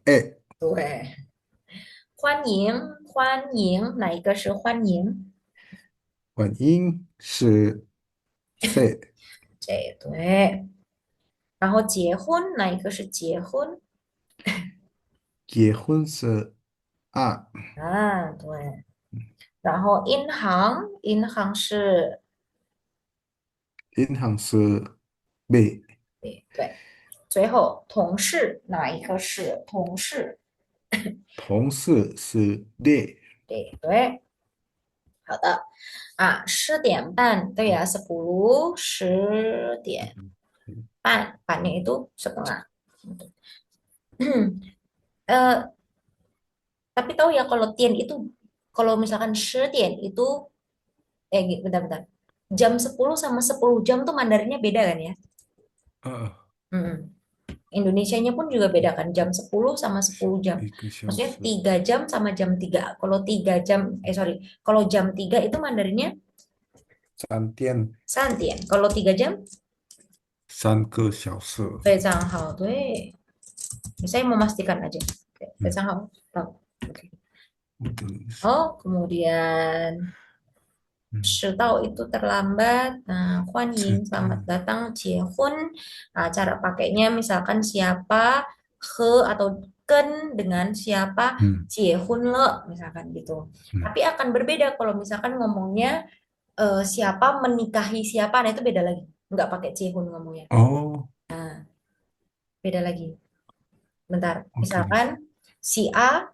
A，对，欢迎，哪一个是欢迎？晚音是 C，这对，然后结婚，哪一个是结婚？结婚是 R，啊，对，然后银行是银行是 B，对对，最后同事，哪一个是同事？同事是 D，对对，好的10点半，对呀10点半，半nya itu setengah. Eh, tapi tahu ya kalau Tian itu, kalau misalkan 10点itu, bentar-bentar. Jam 10 sama 10 jam tuh Mandarinnya beda kan ya?啊，Mm-mm. Indonesianya pun juga beda kan, jam 10 sama 10 jam. Maksudnya 1个小时，3 jam sama jam 3. Kalau 3 jam, sorry, kalau jam 3 itu Mandarinnya 3天santian. Kalau 3 jam, 3个小时，非常好, 对. Saya memastikan aja. Oke, 非嗯，常好, tahu. Oke. 我的意思，Oh, kemudian 嗯，迟到itu terlambat. Nah, 欢迎, 迟到，selamat datang, 结婚. Nah, cara pakainya misalkan siapa, he atau ken dengan siapa, 嗯结婚了, misalkan gitu. 嗯，Tapi akan berbeda kalau misalkan ngomongnya siapa menikahi siapa, nah itu beda lagi. Nggak pakai 结婚 ngomongnya. 哦 Beda lagi. Bentar, ，OK，misalkan si A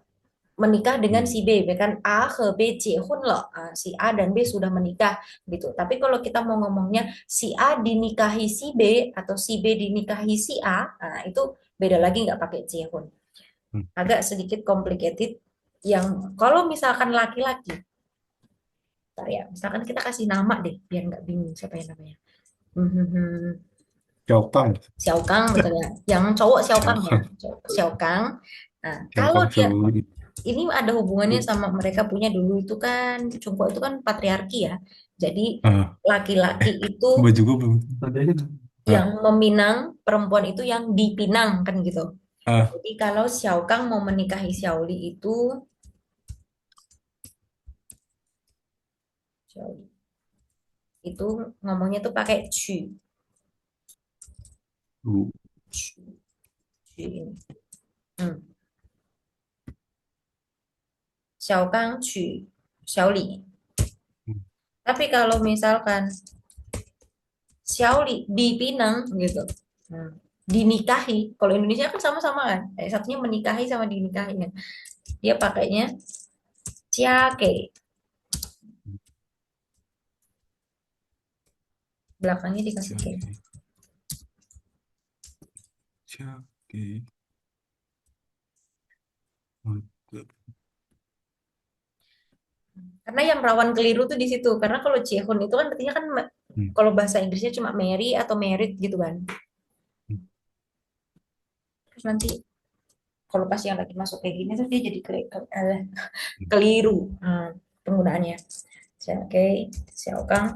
menikah dengan 嗯 si B, kan A ke B 结婚了, si A dan B sudah menikah gitu. Tapi kalau kita mau ngomongnya si A dinikahi si B atau si B dinikahi si A, nah itu beda lagi nggak pakai 结婚. 嗯，Agak sedikit complicated. Yang kalau misalkan laki-laki, ntar ya, misalkan kita kasih nama deh biar nggak bingung siapa yang namanya. Hmm, 小棒，Xiao Kang betul ya. Yang cowok Xiao 小 Kang ya, 棒，Xiao Kang. Nah, 小 kalau 棒是 dia ini ada hubungannya sama mereka punya dulu itu kan Cungko itu kan patriarki ya. Jadi 啊，laki-laki itu 我juga belum yang 啊 meminang, perempuan itu yang dipinang kan gitu. 啊，Jadi kalau Xiao Kang mau menikahi Xiao Li itu Xiao Li, itu ngomongnya tuh pakai chu, 五 chu, chu ini. Hmm. Xiao Kang chu Xiao Li. 嗯 Tapi kalau misalkan Xiaoli dipinang gitu. Hmm. Dinikahi. Kalau Indonesia kan sama-sama kan. Satunya menikahi sama dinikahi kan. Dia pakainya ciake. Belakangnya dikasih 加 ke. 给加给我的，Karena yang rawan keliru tuh di situ. Karena kalau Jehun itu kan artinya kan嗯 kalau bahasa Inggrisnya cuma marry atau married gitu kan. 嗯 Terus nanti kalau pas yang lagi masuk kayak gini tuh dia jadi嗯 keliru penggunaannya. Oke, Xiaokang.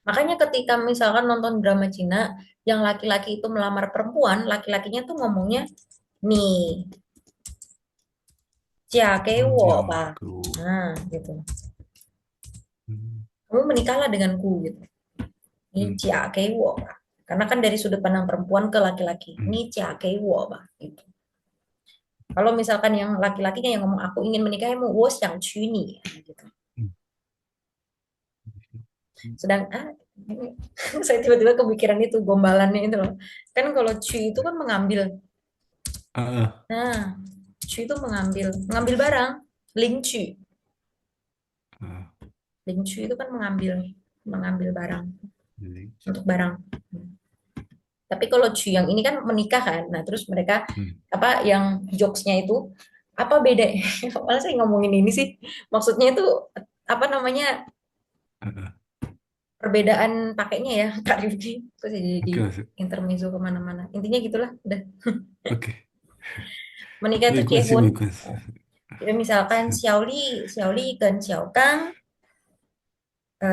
Makanya ketika misalkan nonton drama Cina, yang laki-laki itu melamar perempuan, laki-lakinya tuh ngomongnya, nih, jia ge wo ba. 这样给我，Nah, gitu. 嗯 Kamu menikahlah denganku, gitu. Ini 嗯 jia ge wo ba. Karena kan dari sudut pandang perempuan ke laki-laki. Ini 嗯 jia ge wo ba, gitu. Kalau misalkan yang laki-lakinya yang ngomong, aku ingin menikahimu, wo xiang qu ni, gitu. 嗯嗯 Sedang, ini, saya tiba-tiba kepikiran itu, gombalannya itu loh. Kan kalau cu itu kan mengambil. 啊 Nah, cu itu mengambil, mengambil barang. Ling cu. 啊，Ling cu itu kan mengambil, mengambil barang, 零，untuk barang. Tapi kalau cu yang ini kan menikah kan. Nah, terus mereka, 嗯 apa yang jokesnya itu, apa beda? Malah saya ngomongin ini sih. Maksudnya itu, apa namanya, 啊 perbedaan pakainya ya, Kak Rifki. Terus jadi ，OK 是 intermezzo kemana-mana. Intinya gitulah, udah. OK，Menikah itu 没关系 cehun. 没关系，Jadi misalkan Xiaoli跟小刚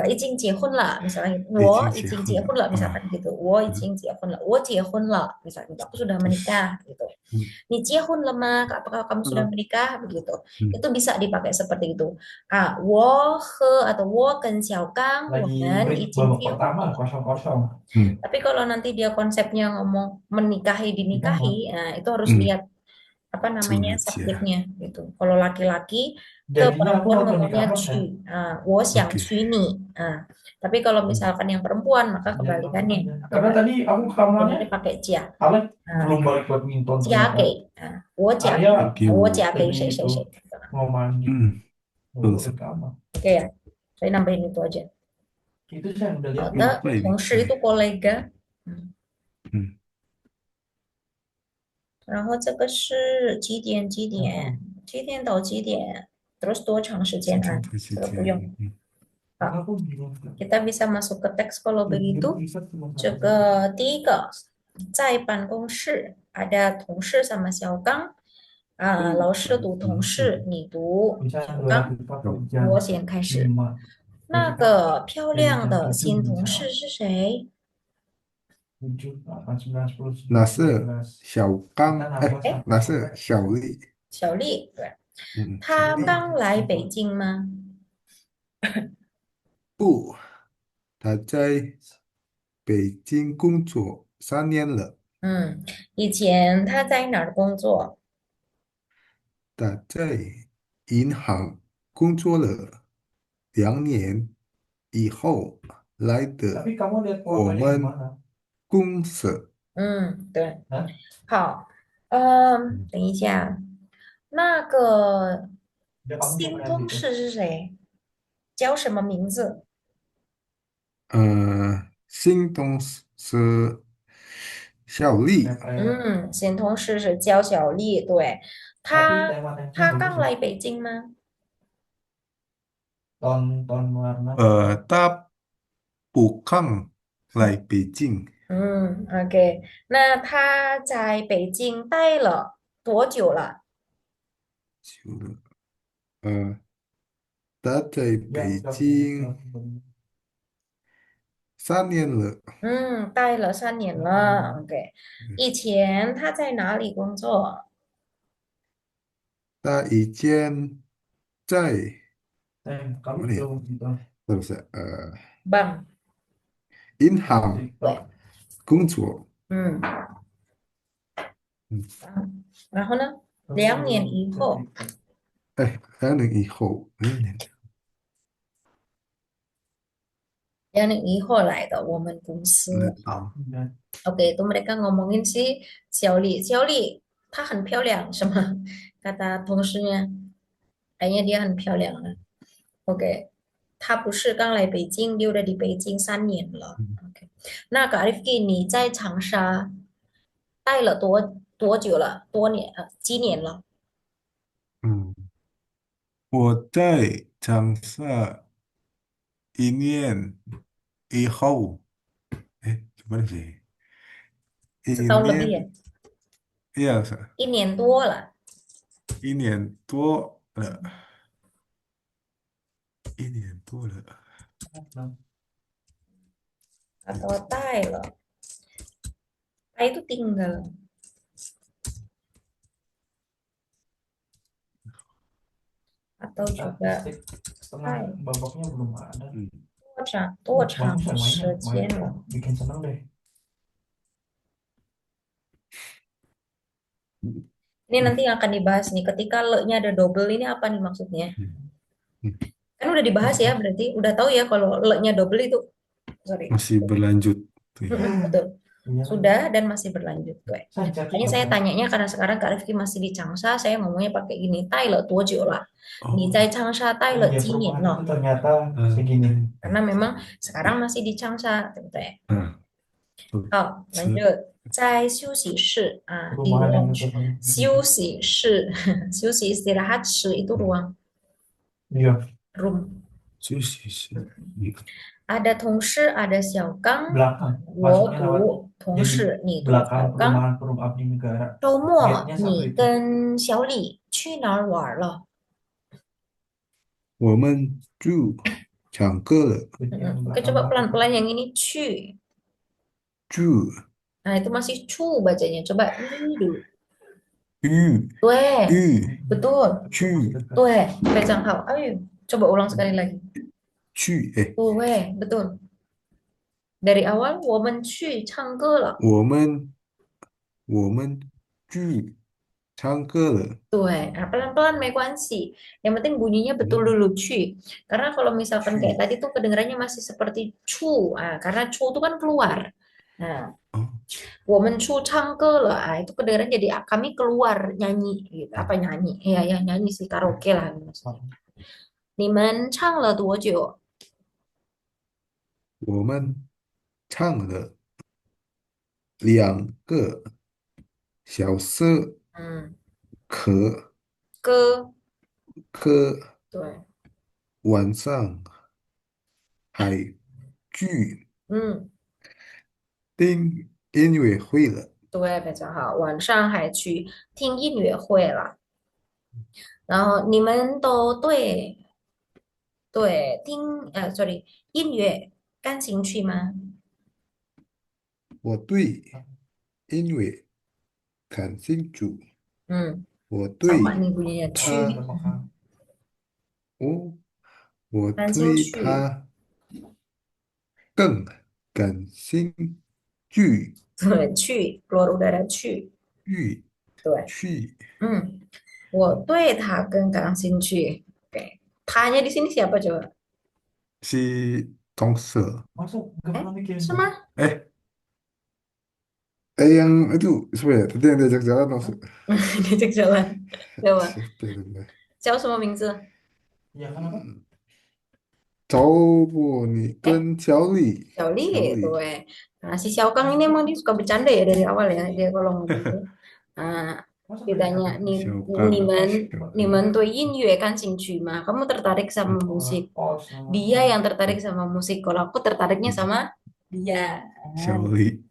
已经结婚了, misalnya gitu. 已 Wo 经已结婚了经结婚了, misalkan 啊，gitu. Wo 已嗯经结婚了, wo 结婚了, misalnya gitu. Aku sudah 就是 menikah gitu. 嗯 Ni 结婚了吗? Apakah kamu sudah 啊 menikah? Begitu. 嗯 Itu bisa dipakai seperti itu. Ah, 我和 atau 我跟小刚我 lagi 们 break 已经 babak 结婚 pertama 了. kosong-kosong. 嗯 Tapi kalau nanti dia konsepnya ngomong menikahi Kita dinikahi, mau nah itu harus 嗯，lihat apa 住 namanya 了家 subjeknya gitu. Kalau laki-laki ke jadinya aku perempuan mau ngomongnya pernikahan kan 去, ah, 我想，OK，娶你. Ah, tapi kalau 嗯 misalkan yang perempuan maka ya langsung kebalikannya. aja karena tadi aku ke kamarnya Benar pakai 家. Alex Ah, belum balik badminton 嫁 ternyata 给, ah, 我嫁 Arya 给我，我嫁给 lagi 谁谁 itu 谁. mau mandi 嗯，mau 都是 ke kamar Oke ya, saya nambahin itu aja. itu saya udah lihat 好 belum 的，明白同事 itu 明白，kolega. Hmm. 嗯 然后这个是几点几 nggak tahu 点，几点到几点，terus 多长时间啊？今天的时这个不用。间，嗯 karena 好，aku bingung kita bisa masuk ke teks kalau grup begitu. riset cuma 这 satu satu 个第一个在办公室 ada 同事 sama 小刚啊，老师读同事，你读 bisa 小刚，204 per 好，jam 我先开始。minimal 那 jadi kan 个漂 dari 亮 jam 的 7 新同 bisa 事是谁？7 8 9 10 那 11 是 12小 kita 刚，nambah 哎，哎，satu 那是 sampai 小丽，小丽，对，小她丽，刚来北京吗？不，她在北京工作3年了，嗯，以前她在哪儿工作？她在银行工作了2年以后来 tapi 的 kamu lihat 我 fotonya di 们 mana 公司，嗯，对，Hah? 好，嗯等一下，那个 Ya kamu siapa 新 yang 同 itu 事是谁？叫什么名字？新东是小丽，siapa ya 新同事是叫小丽，对，tapi 她 tema-temanya 她 bagus 刚 loh 来北京吗？ton warna bagus 她不刚来北京，OK，那她在北京待了多久了？就了，呃，她在 ya 北 udah banyak 京 banget. 3年了，待了3年了。OK，以前她在哪里工作？她以前在哪 Kamu 里啊？belum gitu 是不是？棒，银行 TikTok 对，工作，嗯，嗯，然后呢？kamu 2年 belum 以 ke 后，TikTok 哎，2年以后，2年，2年以后来的我们公司。好 ya ，OK，itu mereka ngomongin si Xiaoli. Xiaoli，她很漂亮，是吗？kata 同事nya，kayaknya dia 很漂亮啊。OK，他不是刚来北京，溜达的北京3年了。嗯 OK，那个 Arifki，你在长沙待了多久了？多年几年了？嗯，我在长沙1年以后，哎，怎么写？一setahun lebih ya？年，呀，是1年多了。1年多了，1年多了， atau Tai loh. Tai itu tinggal atau juga Statistik setengah Tai. babaknya belum ada. 多长 Bagus ya mainnya, 时间了。 bikin seneng deh. Ini nanti yang akan dibahas nih. Ketika le-nya ada double ini apa nih maksudnya? Kan udah dibahas ya, berarti udah tahu ya kalau le-nya double itu. Sorry. Masih berlanjut. Betul. Iya kan? Sudah dan masih berlanjut. Tuh. Saja tuh Makanya saya katanya. tanyanya karena sekarang Kak Rifki masih di Changsha, saya ngomongnya pakai gini, 待了多久了？ Oh, 你在长沙待了 Iya 几年 perumahan 了？ itu ternyata segini. Karena memang sekarang masih di Changsha, 对不对？ ah, 好，是lanjut. 在休息室啊，di Perumahan yang ruang itu kan. 休息室，休息 istirahat 室 itu ruang Iya, room. 是。Ada 同事 ada 小刚， belakang. 我 Masuknya lewat 读同 jadi 事，你读 belakang 小刚。 perumahan Perum Abdi Negara. 周末 Gate-nya satu 你 itu. 跟小李去哪儿玩了？我们就抢歌了， Gate yang Oke, coba belakang-belakang. pelan-pelan yang ini 去。就 Nah, itu masih cu bacanya. Coba ini dulu. 玉 Due, 玉 betul. 去 Due, 非常好. Ayo, coba ulang sekali lagi. 去，Due, betul. Dari awal, 我们去唱歌了。我们去唱歌了， Due, nah, pelan-pelan 没关系. Yang penting bunyinya betul dulu, 去. Karena kalau misalkan kayak 去 tadi tuh kedengarannya masih seperti cu. Ah, karena cu itu kan keluar. Nah, 哦，我们出唱歌了. Ah, itu kedengaran jadi kami keluar nyanyi gitu. Apa nyanyi? Ya, ya nyanyi sih karaoke lah maksudnya. 你们唱了多久？我们唱了2个小时，嗯，可歌，可对，晚上还去嗯，听音乐会了，对，非常好。晚上还去听音乐会了。然后你们都对sorry，音乐感兴趣吗？我对音乐感兴趣，嗯，我 sama 对 nih bunyinya 去 他 Belakang. 哦，我感兴对趣，他更感兴趣。对，去 keluar udara 去，去对，去我对他更感兴趣。Oke, tanya di sini siapa coba? si Tongse. Masuk, nggak Eh, pernah mikirin tuh. sama Eh, yang itu siapa ya? Tadi yang diajak jalan maksud diajak jalan. Coba, siapa ya namanya? 叫什么名字？ Ya kan apa? 找我你 Eh, 跟乔丽，小丽乔丽，tuh Nah, si Xiaokang ini emang dia suka bercanda ya dari awal ya. Dia kalau ngomong tuh. Nah, Masa beda ditanya, agama? 你小刚，你们你小刚，们对音乐感兴趣吗？Kamu tertarik sama Oh, musik? pos namanya. Dia yang tertarik sama musik. Kalau aku tertariknya sama dia. 小丽，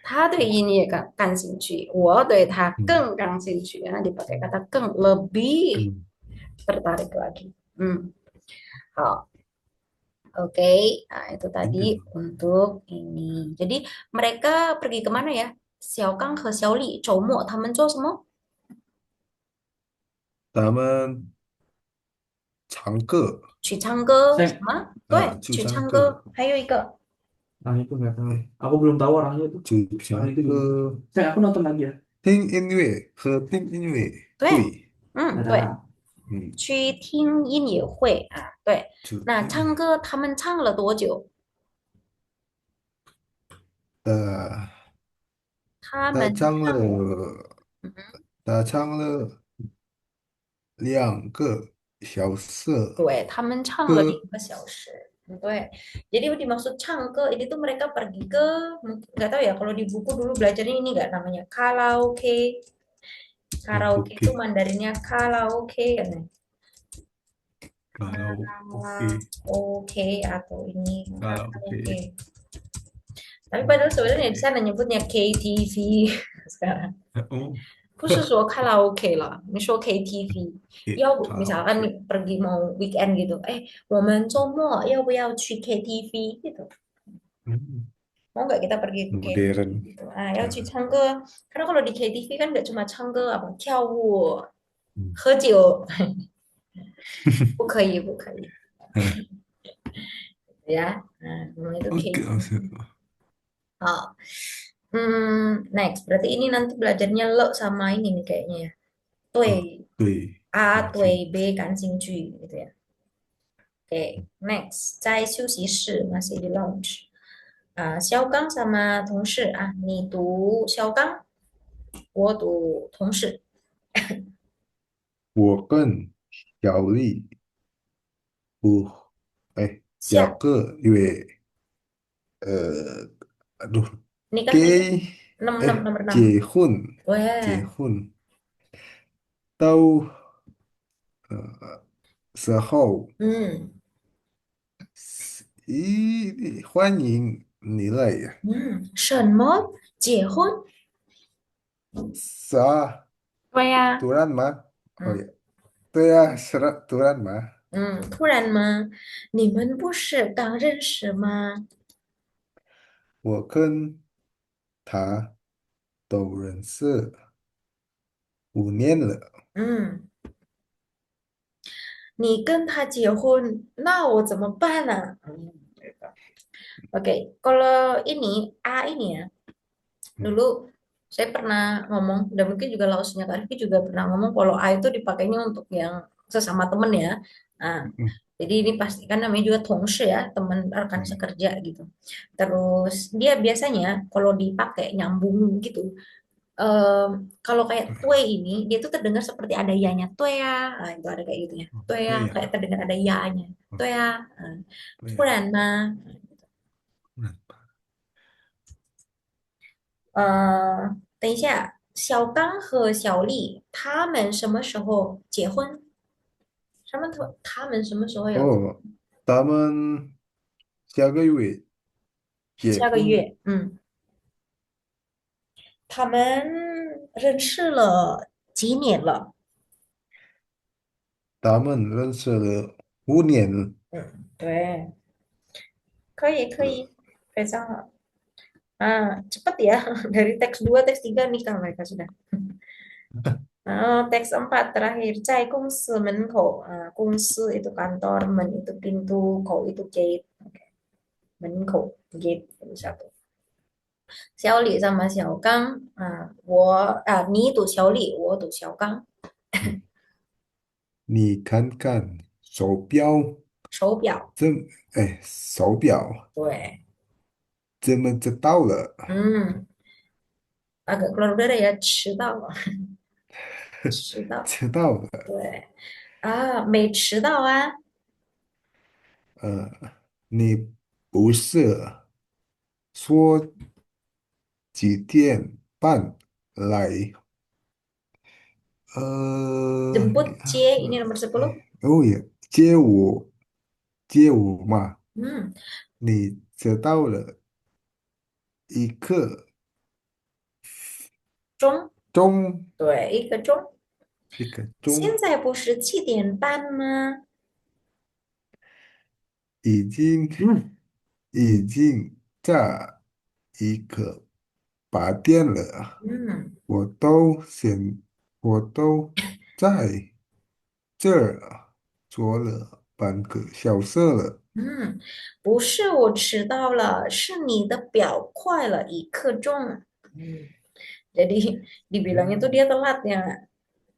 他对音乐感兴趣，我对他更感兴趣. Nah, dipakai kata 更 lebih 嗯， tertarik lagi. Hao. Oke, nah itu tadi itu untuk ini. Jadi mereka pergi kemana ya? Xiaokang ke Xiaoli, 周末他们做什么？咱们唱歌，去唱歌，什 Saya, 么？对，去去唱歌，唱歌。还有一个，nah itu nggak tahu. Aku belum tahu orangnya itu. 去 Orang 唱 itu gimana? 歌，Saya aku nonton lagi ya. 听音乐和听音乐对，会，对， Dadah. 嗯，去听音乐会啊，对。就那唱歌他们唱了多久？呃，他们他唱唱，了，他唱了2个小时对，他们唱了歌，2个小时。对, jadi dimaksud 唱歌 ini tuh mereka pergi ke nggak tahu ya kalau di buku dulu belajarnya ini nggak namanya karaoke. Karaoke itu karaoke, Mandarinnya karaoke kan ya. karaoke, Karaoke atau ini karaoke. karaoke. Tapi padahal sebenarnya di sana nyebutnya KTV sekarang. Oh, 不是说 karaoke 了，你说 KTV，oke, 要不 misalkan karaoke. nih pergi mau weekend gitu, 我们周末要不要去 KTV gitu. Hmm. Mau nggak kita pergi ke KTV modern. gitu? Ah, ya, cuy, Ah, changge. Karena kalau di KTV kan nggak cuma changge, apa, 跳舞、hmm. 喝酒，不可以，不可以 Ah, ya. Nah, itu oke, KTV. Oh, next. Berarti ini nanti belajarnya lo sama ini nih kayaknya ya. Tui, oke, A, tui, kancing. B, kancing, cuy gitu ya. Oke, next. 在休息室 masih di lounge. 肖刚 sama 同事 你读肖刚，我读同事。我跟小丽不，哎，表下个月，呃，aduh, nikah nikah ke, 6 6 nomor 6. 结婚，结 Wah, 婚都时候，hmm, 欢迎你来，什么结婚？啥？对呀，突然吗？哦嗯呀，对呀，是的，突然吗？突然吗？你们不是刚认识吗？我跟他都认识5年了。嗯，你跟他结婚，那我怎么办呢？Oke, kalau ini A ini ya,嗯 dulu saya pernah ngomong, dan mungkin juga Laosnya Kak Rifki juga pernah ngomong kalau A itu dipakainya untuk yang sesama temen ya. Nah, 嗯 jadi ini pasti kan namanya juga tongshi ya, teman rekan 嗯 sekerja gitu. Terus dia biasanya kalau dipakai nyambung gitu. em, Kalau kayak tue ini, dia tuh terdengar seperti ada ya-nya. Tue ya, nah, itu ada kayak gitu ya. 哦 Tue ya, 对呀，kayak terdengar ada ya-nya. 哦 Tue ya, nah, 对呀，puran mah. 嗯等一下，小刚和小丽他们什么时候结婚？他们什么时候要结？哦，咱们下个月结下个婚，月。他们认识了几年了？咱们认识了5年了。对，可以可以，非常好。Cepat ya. Dari teks 2, teks 3 nikah mereka sudah. Teks 4 terakhir. 在公司门口. 公司 itu kantor, men itu pintu, 口 itu gate. Oke. 门口 gate itu satu. 小李 sama 小刚. 你赌小李，我赌小刚。嗯，你看看手表，手表，这，哎，手表对，怎么知道了？嗯，agak keluar udara ya, 迟到了，迟到，知道了。对，没迟到啊，呃，你不是说几点半来？jemput C, ini nomor 10. 哦也接我嘛？Hmm, 你知道了一刻钟，钟，对，一个钟。一个钟现在不是7点半吗？已经已经在一个8点了，嗯我都先我都在这儿坐了半个小时了。不是我迟到了，是你的表快了1刻钟。嗯，jadi dibilangnya tuh 嗯 dia telat ya. 嗯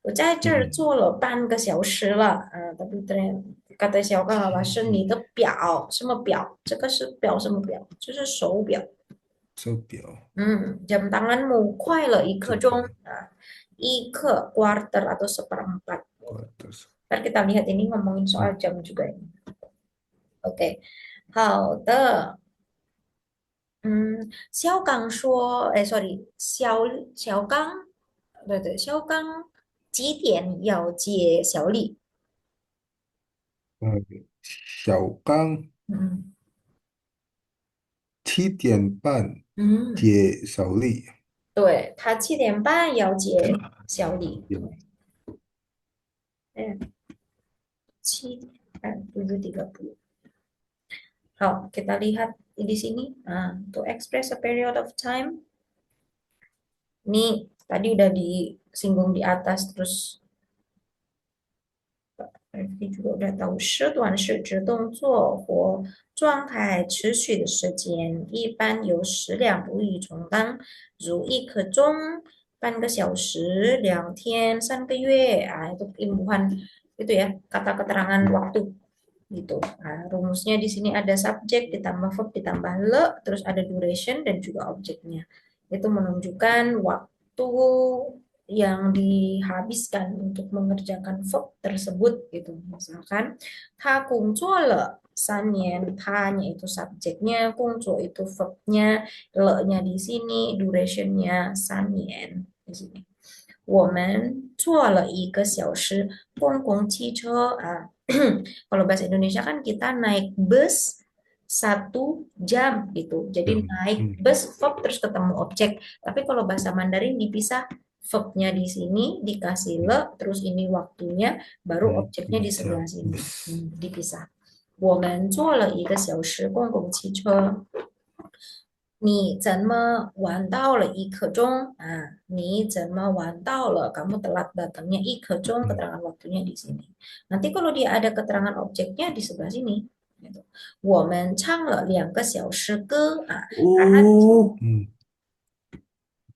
我在这儿坐了半个小时了，tapi ternyata kata Xiaogang 老师，你嗯，的表什么表？这个是表什么表？就是手表。手表，Jam tanganmu 快了1刻钟. 手表，1刻 quarter atau seperempat. 我的手，Ntar kita lihat ini ngomongin soal 嗯 jam juga ini. Oke, 好的。肖刚说，哎，sorry，小刚，对对，肖刚几点要接小李？小刚嗯7点半嗯，接小丽，对，他7点半要接小李，对，嗯，7:30. Halo, kita lihat di sini. Nah, to express a period of time. Ini tadi udah disinggung di atas, terus Rifki juga udah tahu 时短是指动作或状态持续的时间，一般由时两不异充当，如1刻钟、半个小时、2天、3个月. Ah, itu imbuhan itu ya, kata keterangan waktu gitu. Nah, rumusnya di sini ada subjek ditambah verb ditambah le, terus ada duration dan juga objeknya. Itu menunjukkan waktu yang dihabiskan untuk mengerjakan verb tersebut gitu. Misalkan ta kungzuo le 3年, ta-nya itu subjeknya, kungzuo itu verbnya, le-nya di sini, durationnya 3年di sini. 我们坐了1个小时公共汽车 kalau bahasa Indonesia kan kita naik bus 1 jam gitu. Jadi naik bus verb terus ketemu objek. Tapi kalau bahasa Mandarin dipisah, verbnya di sini dikasih le, terus ini waktunya, baru objeknya di sebelah sini. Dipisah. 我们坐了1个小时公共汽车。你怎么晚到了1刻钟? Ni zema wan dao le, kamu telat datangnya 1刻钟, keterangan waktunya di sini. Nanti kalau dia ada keterangan objeknya di sebelah sini. Gitu. 我们唱了2个小时歌.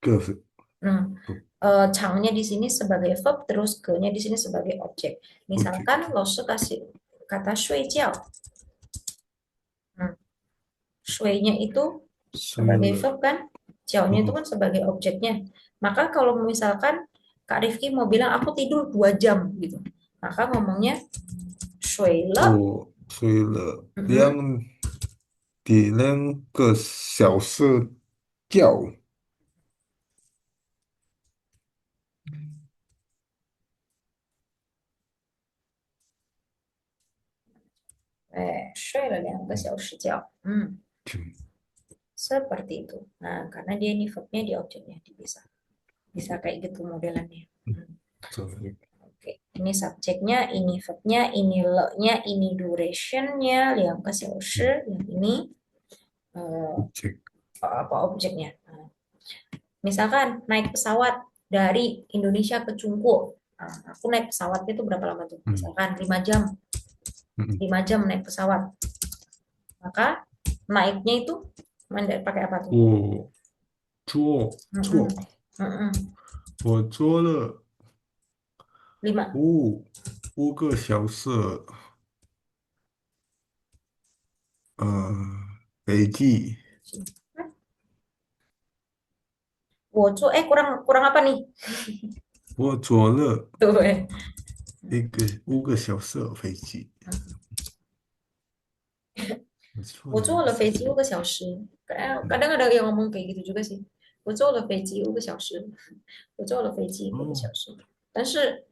Karena changnya di sini sebagai verb, terus ke-nya di sini sebagai objek. Misalkan Lose kasih kata 睡觉. Shui-nya itu sebagai verb kan, jiao-nya itu kan sebagai objeknya. Maka kalau misalkan Kak Rifki mau bilang aku tidur 2 jam gitu, maka ngomongnya shui le. 睡了2个小时觉。睡了2个小时觉. Seperti itu. Nah, karena dia ini verbnya di objeknya dipisah. Bisa kayak gitu modelannya. Oke, ini subjeknya, ini verbnya, ini le-nya, ini durationnya, 2个小时, yang ini apa objeknya. Nah, misalkan naik pesawat dari Indonesia ke Cungkuo. Nah, aku naik pesawatnya itu berapa lama tuh? Misalkan 5 jam. 5 jam naik pesawat. Maka naiknya itu pakai apa tuh? 我坐了55个小时飞机。kurang apa nih? 我坐了对， 5个小时飞机。我坐了飞机5个小时. Kadang ada yang ngomong kayak gitu juga sih. 我坐了飞机5个小时. 我坐了飞机5个小时. 但是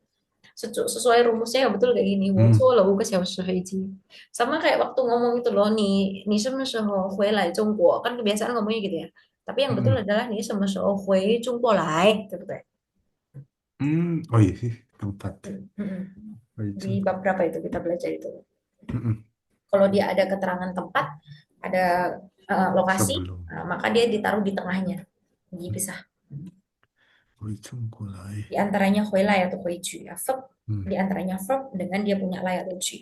sesuai rumusnya ya betul kayak gini. 我坐了5个小时飞机. Sama kayak waktu ngomong itu loh, ni 什么时候回来中国? Kan kebiasaan ngomongnya gitu ya. Tapi yang betul adalah 你什么时候回中国来, 对不对? Oh iya sih, tempat. Di bab berapa itu kita belajar itu? Kalau dia ada keterangan tempat, ada lokasi, maka dia ditaruh di tengahnya, dipisah. Di antaranya huilai atau huiju, ya, verb. Di antaranya verb dengan dia punya lai atau ju.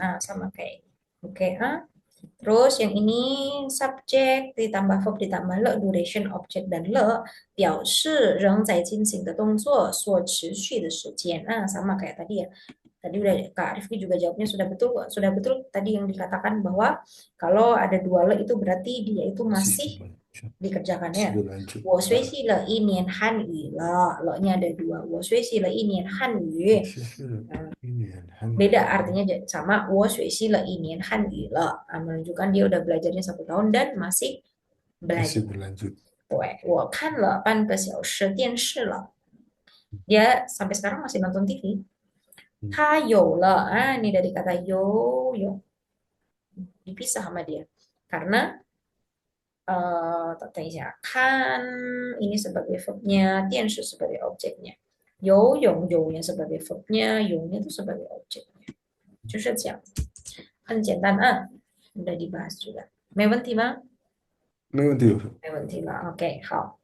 Nah, sama kayak. Oke, Terus yang ini subjek ditambah verb ditambah le, duration objek dan le, 表示仍在进行的动作所持续的时间. Sama kayak tadi ya. Tadi udah Kak Rifki juga jawabnya sudah betul tadi yang dikatakan bahwa kalau ada 2 le itu berarti dia itu masih dikerjakannya. 我学习了1年汉语了, le-nya ada 2. 我学习了1年汉语. Beda artinya sama 我学习了1年汉语了. Menunjukkan dia udah belajarnya 1 tahun dan masih belajar. 对，我看了半个小时电视了. Dia sampai sekarang masih nonton TV. 他有了, ini dari kata yo, dipisah sama dia. Karena kan ini sebagai verbnya, 电视 sebagai objeknya. 游泳 nya sebagai verbnya, 泳 itu sebagai objeknya. 就是这样，很简单啊，udah dibahas juga. 没问题吗？没问题，老师。没问题了。OK，好。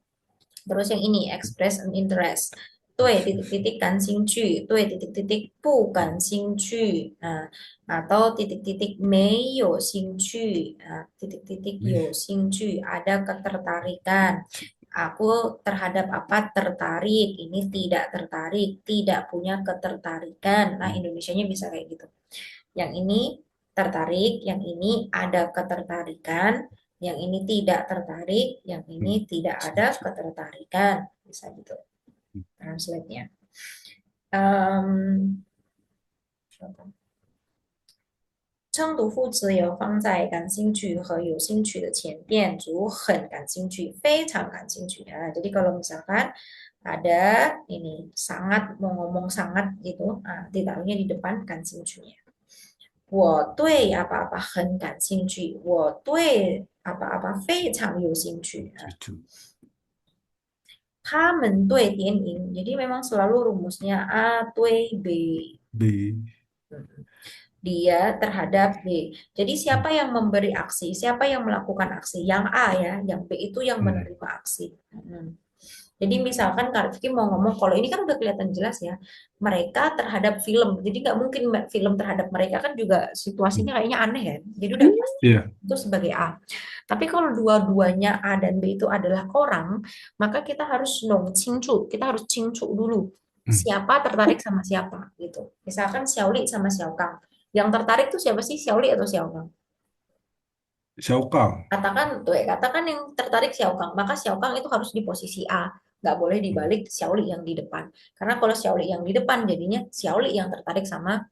Terus yang ini express an interest，对 Yes, titik yes. titik 感兴趣，对 titik titik 不感兴趣啊atau titik titik 没有兴趣titik titik 有 Me- 兴趣 ada ketertarikan. Aku terhadap apa tertarik, ini tidak tertarik, tidak punya ketertarikan. Nah, Indonesianya bisa kayak gitu. Yang ini tertarik, yang ini ada ketertarikan, yang ini tidak tertarik, yang ini tidak ada ketertarikan. Bisa gitu translate-nya. Um, 称读副词有放在感兴趣和有兴趣的前边，如很感兴趣、非常感兴趣. Nah, jadi kalau misalkan ada ini sangat mau ngomong sangat gitu, ditaruhnya di depan 感兴趣nya. 我对 apa-apa 很感兴趣，我对 apa-apa 非常有兴趣. Nah, Itu. 他们对电影, jadi memang selalu rumusnya A 对 B. B. Dia terhadap B. Jadi Hmm. siapa yang memberi aksi, siapa yang melakukan aksi? Yang A ya, yang B itu yang Hmm. menerima aksi. Jadi misalkan Kak Rifki mau ngomong, kalau ini kan udah kelihatan jelas ya, mereka terhadap film. Jadi nggak mungkin film terhadap mereka kan juga Hmm. situasinya kayaknya aneh kan. Jadi udah pasti Iya. itu sebagai A. Tapi kalau dua-duanya A dan B itu adalah orang, maka kita harus know cingcu, kita harus cingcu dulu. Hmm. Siapa tertarik sama siapa gitu. Misalkan Xiaoli sama Xiaokang. Yang tertarik tuh siapa sih? Xiaoli atau Xiaokang? Xiao Kang. Katakan tuh ya, katakan yang tertarik Xiaokang, maka Xiaokang itu harus di posisi A, nggak boleh Hmm. dibalik Xiaoli yang di depan. Karena kalau Xiaoli yang di depan jadinya Xiaoli yang tertarik sama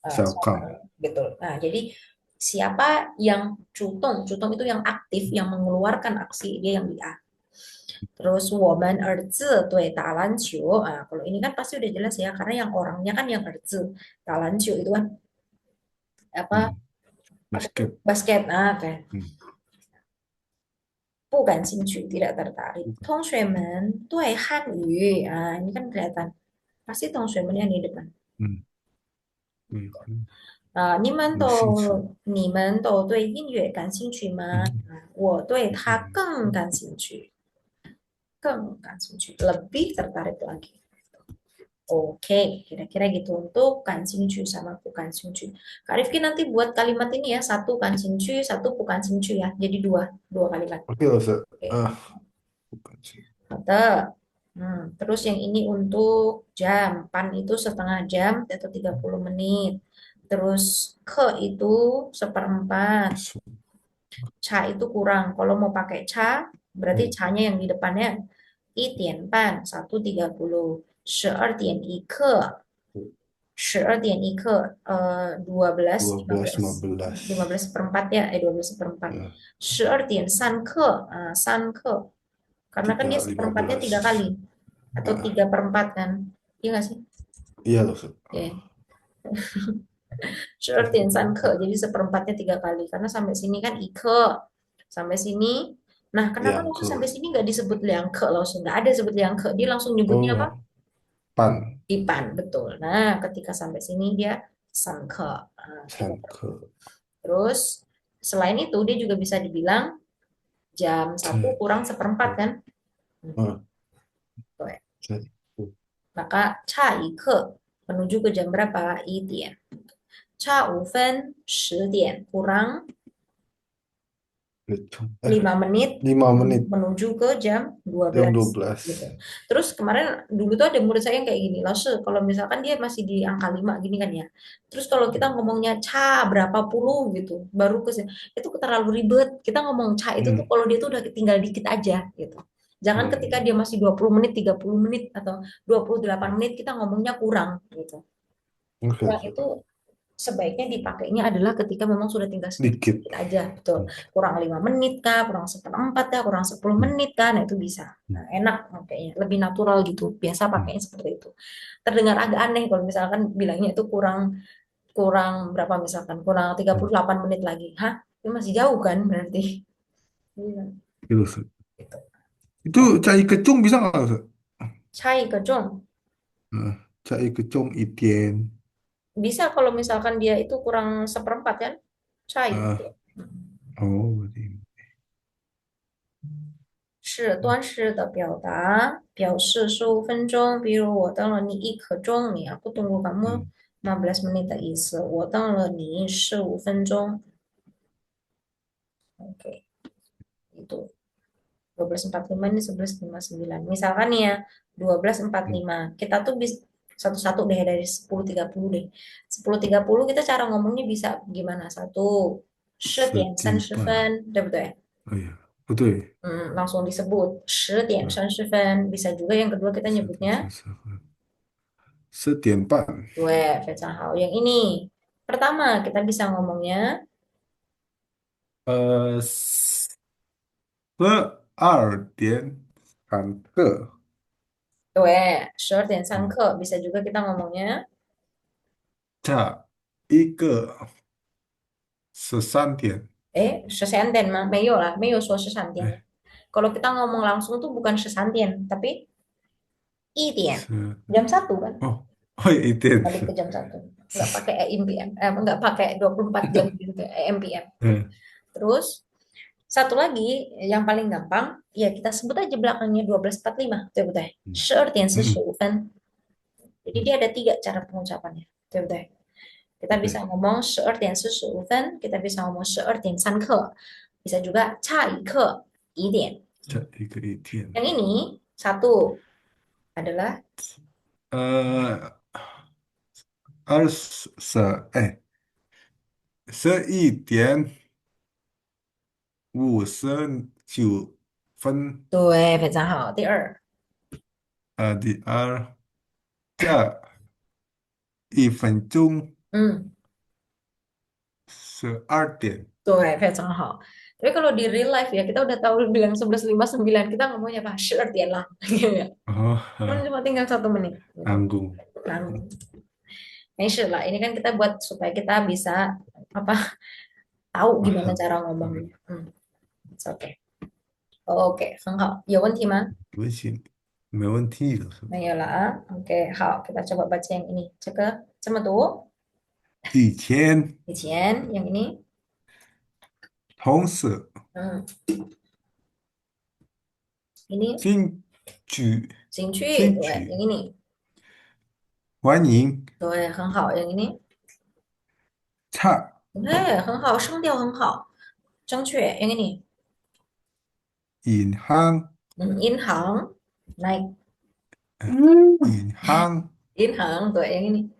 Xiao Xiaokang. Kang. Betul. Nah, jadi siapa yang cutong, cutong itu yang aktif, yang mengeluarkan aksi, dia yang di A. Terus woman erzi, tuh talan ciu. Nah, kalau ini kan pasti udah jelas ya, karena yang orangnya kan yang erzi, talan ciu itu kan apa? Hmm. Apa tuh? Basket. Basket. Nah, kan. Hmm. 不感兴趣, tidak tertarik. 同学们对汉语, ini kan kelihatan. Pasti 同学们 yang di depan. Hmm. Hmm. 你们有兴趣。都你们都对音乐感兴趣吗？Hmm. 我对它嗯 更感兴趣，更感兴趣, lebih tertarik lagi. Oke, kira-kira gitu untuk kanjingcu sama bukanjingcu. Kak Rifki nanti buat kalimat ini ya, satu kanjingcu, satu bukanjingcu ya. Jadi dua kalimat. Oke, Ustaz. Oke. Bukan sih. Mantap. Terus yang ini untuk jam. Pan itu setengah jam atau 30 menit. Terus ke itu seperempat. So, Ca itu kurang. Kalau mau pakai ca, berarti hmm. ca-nya yang di depannya. 1:30, 1:30. 12:一刻. 12:一刻, 12, 12, 15. 15. 15 seperempat ya, 12 seperempat. Ya, 12:3刻, 3刻. Karena kan dia seperempatnya 3:15. 3 kali. Atau Ah, 3/4 kan. Iya nggak sih? iya loh, Ustaz. Ya. 12:3刻, jadi seperempatnya 3 kali. Karena sampai sini kan ike. Sampai sini. Nah, kenapa Yang langsung ke. sampai sini nggak disebut liangke? Langsung nggak ada sebut liangke. Dia langsung nyebutnya apa? Oh, pan. Ipan, betul. Nah, ketika sampai sini dia sangke. Nah, 3 kali. 3:00. Terus, selain itu dia juga bisa dibilang jam 1 Hmm. kurang seperempat kan? Ah, Tuh ya. jadi. Maka ca ike menuju ke jam berapa? 1点. Ca 5分, 10点 kurang Hitung. 5 menit 5 menit. menuju ke jam Jam 12 12. gitu. Terus kemarin dulu tuh ada murid saya yang kayak gini, Lause, kalau misalkan dia masih di angka 5 gini kan ya. Terus kalau kita ngomongnya ca berapa puluh gitu, baru ke itu terlalu ribet. Kita ngomong ca itu tuh Hmm. kalau dia tuh udah tinggal dikit aja gitu. Jangan ketika Hmm. dia masih 20 menit, 30 menit atau 28 menit kita ngomongnya kurang gitu. Oke, Kurang Ustaz. itu sebaiknya dipakainya adalah ketika memang sudah tinggal sedikit Dikit. aja, betul. Hmm. Kurang 5 menit kah, kurang seperempat kah, kurang 10 Hmm. menit kah, nah itu bisa. Hmm. Nah, enak kayaknya, lebih natural gitu. Biasa Hmm. pakainya seperti itu. Terdengar agak aneh kalau misalkan bilangnya itu kurang kurang berapa misalkan, kurang tiga Hmm. puluh delapan menit lagi. Hah? Itu masih jauh kan berarti. Iya, Gitu, Ustaz. gitu. Itu cai kecung bisa nggak, Ustaz? Cai kejong. Cai kecung itien. Bisa kalau misalkan dia itu kurang seperempat kan? Cai Ah, gitu. Oh, berarti. 是短时的表达，表示15分钟。比如我等了你1刻钟，你aku tunggu kamu Hmm. 15 menit 的意思。我等了你15分钟。Oke, itu 12.45 ini 11.59. Misalkan nih ya, Hmm. 12.45. Kita tuh bisa satu-satu deh dari 10.30 deh. 10.30 kita cara ngomongnya bisa gimana? Satu, 10点半。10点30分, 哎呀，不对，langsung disebut 10点30分. Bisa juga yang kedua kita 10点 nyebutnya 30分，10点半，非常好. Yang ini. Pertama, kita bisa ngomongnya 12点3刻，嗯，12点3刻. Bisa juga kita ngomongnya 差一个13点，13点吗？没有啦，没有说13点. 哎，Kalau kita ngomong langsung tuh bukan 13点, tapi 1点. 是 Jam 1 kan? 哦，会一点，Balik ke jam 1. Nggak pakai AM PM. Nggak pakai 24 jam gitu, AM PM. 嗯 Terus, satu lagi yang paling gampang, ya kita sebut aja belakangnya 12.45. Betul betul. 嗯嗯12点45分. Jadi 嗯 dia ada 3 cara pengucapannya. Betul betul. Kita bisa 对，ngomong 12点45分, kita bisa ngomong 12点3刻, bisa juga 差1刻1点. 这一个一天，Yang ini satu adalah 呃，11:59分，对，非常好。第二，第二加1分钟嗯，12点，对，非常好。Tapi kalau di real life ya kita udah tahu bilang 11.59 kita ngomongnya apa? Sure dia lah. oh, Kan cuma tinggal 1 menit gitu. tanggung. Nah, ini sure lah. Ini kan kita buat supaya kita bisa apa tahu gimana Paham. cara OK，ngomongnya. It's okay. OK，很好。有问题吗？微信没问题的是吧？没有了啊。OK，好，kita coba baca yang ini. Cek sama tuh. 以前 Yang ini. 同事 Hmm, ini 进兴趣, 对, yang 进去 ini. 欢迎对，很好. Yang ini. 差哎，很好，声调很好，正确。Yang ini. 银行 Inhang, naik. 银行 Inhang, 对, yang ini.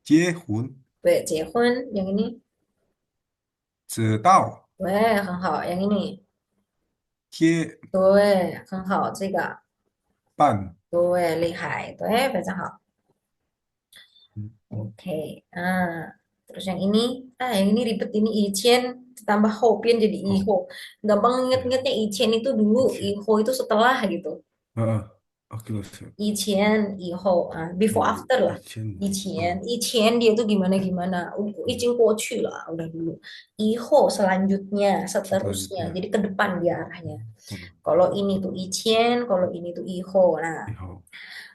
结婚 对, 结婚, yang ini. 知道对，很好. Yang ini. 接对，很好，这个。办对，厉害，对，非常好。嗯嗯 Oke. Terus yang ini ribet ini Ichen tambah Hopian jadi 哦 Iho. Gampang 对 inget-ingetnya Ichen itu dulu, 以前 Iho itu setelah gitu. OK 了是 Ichen, Iho, before 嗯 after 以 lah. 前 Ichen, 嗯 Ichen dia tuh gimana-gimana.嗯 Ichen kuocu lah, udah dulu. Iho selanjutnya, seterusnya. 现在 Jadi ke depan dia arahnya. 嗯 Kalau ini tuh Ichen, kalau ini tuh Iho. Nah, 以后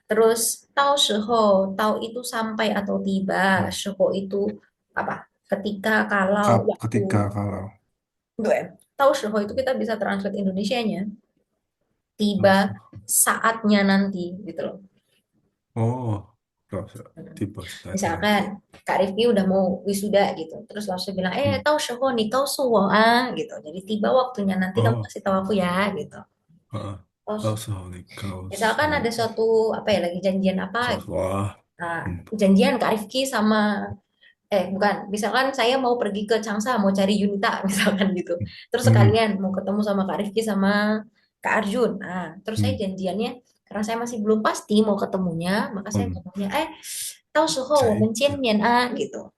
terus tahu shou, tahu itu sampai atau tiba, 嗯 shou itu apa? Ketika, kalau, waktu. ketika kalau Gue, tahu shou itu kita bisa translate Indonesianya, 老 tiba 师 saatnya nanti gitu loh. 哦老师 Hmm. tiba saatnya nanti Misalkan Kak Rifki udah mau wisuda gitu, terus langsung bilang, 嗯 tahu shou nih kau suwo gitu. Jadi tiba waktunya nanti kamu 哦 kasih tahu aku ya gitu. 到 Terus 时候你告 misalkan 诉 ada suatu apa ya lagi janjian apa 告诉 gitu. 我啊 Nah, 嗯 janjian Kak Rifki sama bukan, misalkan saya mau pergi ke Changsa mau cari Yunita misalkan gitu. Terus 嗯 sekalian mau ketemu sama Kak Rifki sama Kak Arjun. Terus saya 嗯 janjiannya karena saya masih belum pasti mau ketemunya, maka saya 嗯 ngomongnya tahu suho wo 这 men jian 个 mian gitu.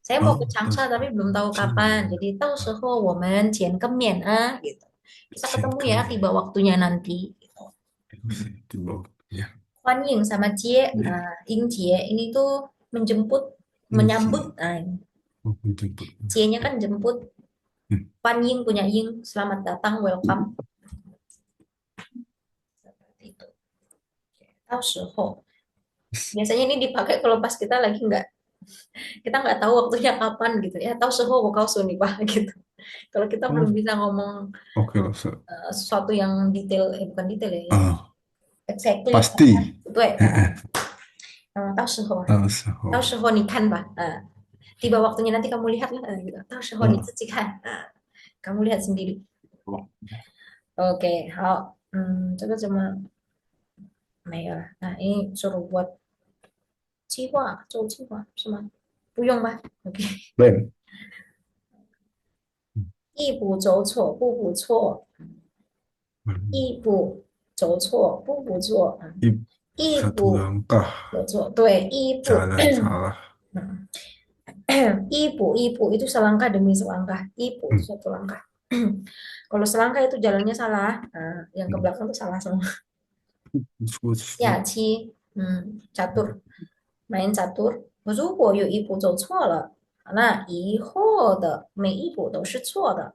Saya mau ke 哦到 Changsa 时 tapi 候 belum tahu 见 kapan. 面 Jadi tahu 啊 suho wo men jian ke mian gitu. Kita 见 ketemu 个 ya 面 tiba waktunya nanti gitu. 不是 tiba ya Huan Ying sama Jie, 你 Ying Jie ini tuh menjemput, 应 menyambut. 急我们就不 Cie-nya kan jemput. 嗯 Pan Ying punya Ying, selamat datang, welcome. Seperti itu. Tahu suho. Biasanya ini dipakai kalau pas kita lagi nggak Kita nggak tahu waktunya kapan gitu ya. Tahu seho kau nih pak gitu. Kalau kita belum Oh, bisa ngomong oke lah, Ustaz. sesuatu yang detail, bukan detail ya, yang Ah, exactly kapan pasti. itu ya. Tahu seho, Ah, tahu so. seho nih kan pak. Tiba waktunya nanti kamu lihat lah gitu. Tahu seho nih Ah, kan. Kamu lihat sendiri. Oke, hao. Coba cuma Maya. Nah, ini suruh buat 计划，做计划是吗？不用吧？OK，plan. 一不走错，步步错，一不走错，步步错，一 Satu 步 langkah 走错，对，一步，jalan salah. 一步一步 itu selangkah demi selangkah, 一步 Hmm. satu langkah. Kalau selangkah itu jalannya salah, yang ke Hmm. belakang itu salah semua. Terus, Ya, catur, main catur. 如果有一步走错了，那以后的每一步都是错的.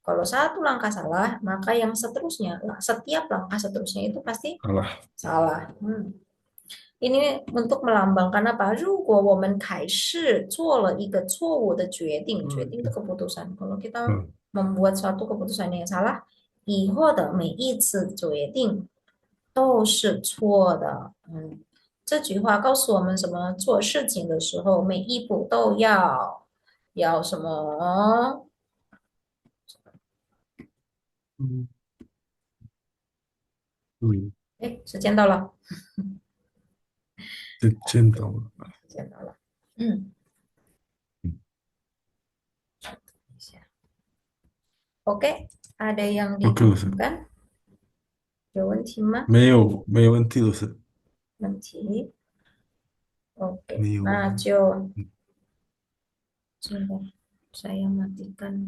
Kalau satu langkah salah, maka yang seterusnya, setiap langkah seterusnya itu pasti salah. salah. Ini untuk melambangkan apa? 如果我们开始做了一个错误的决定，决定 itu keputusan. Kalau kita Hmm. membuat suatu keputusan yang salah, 以后的每一次决定都是错的。这句话告诉我们什么？做事情的时候，每一步都要什么？Hmm. Hmm. 哎，时间到了，Cinta. 时间到了。嗯，等一下。Oke, ada yang Oke, Ustaz. dibingungkan? 有问题吗？没有问题了，Ustaz. 问题。Oke, 没有。那就sebentar, saya matikan.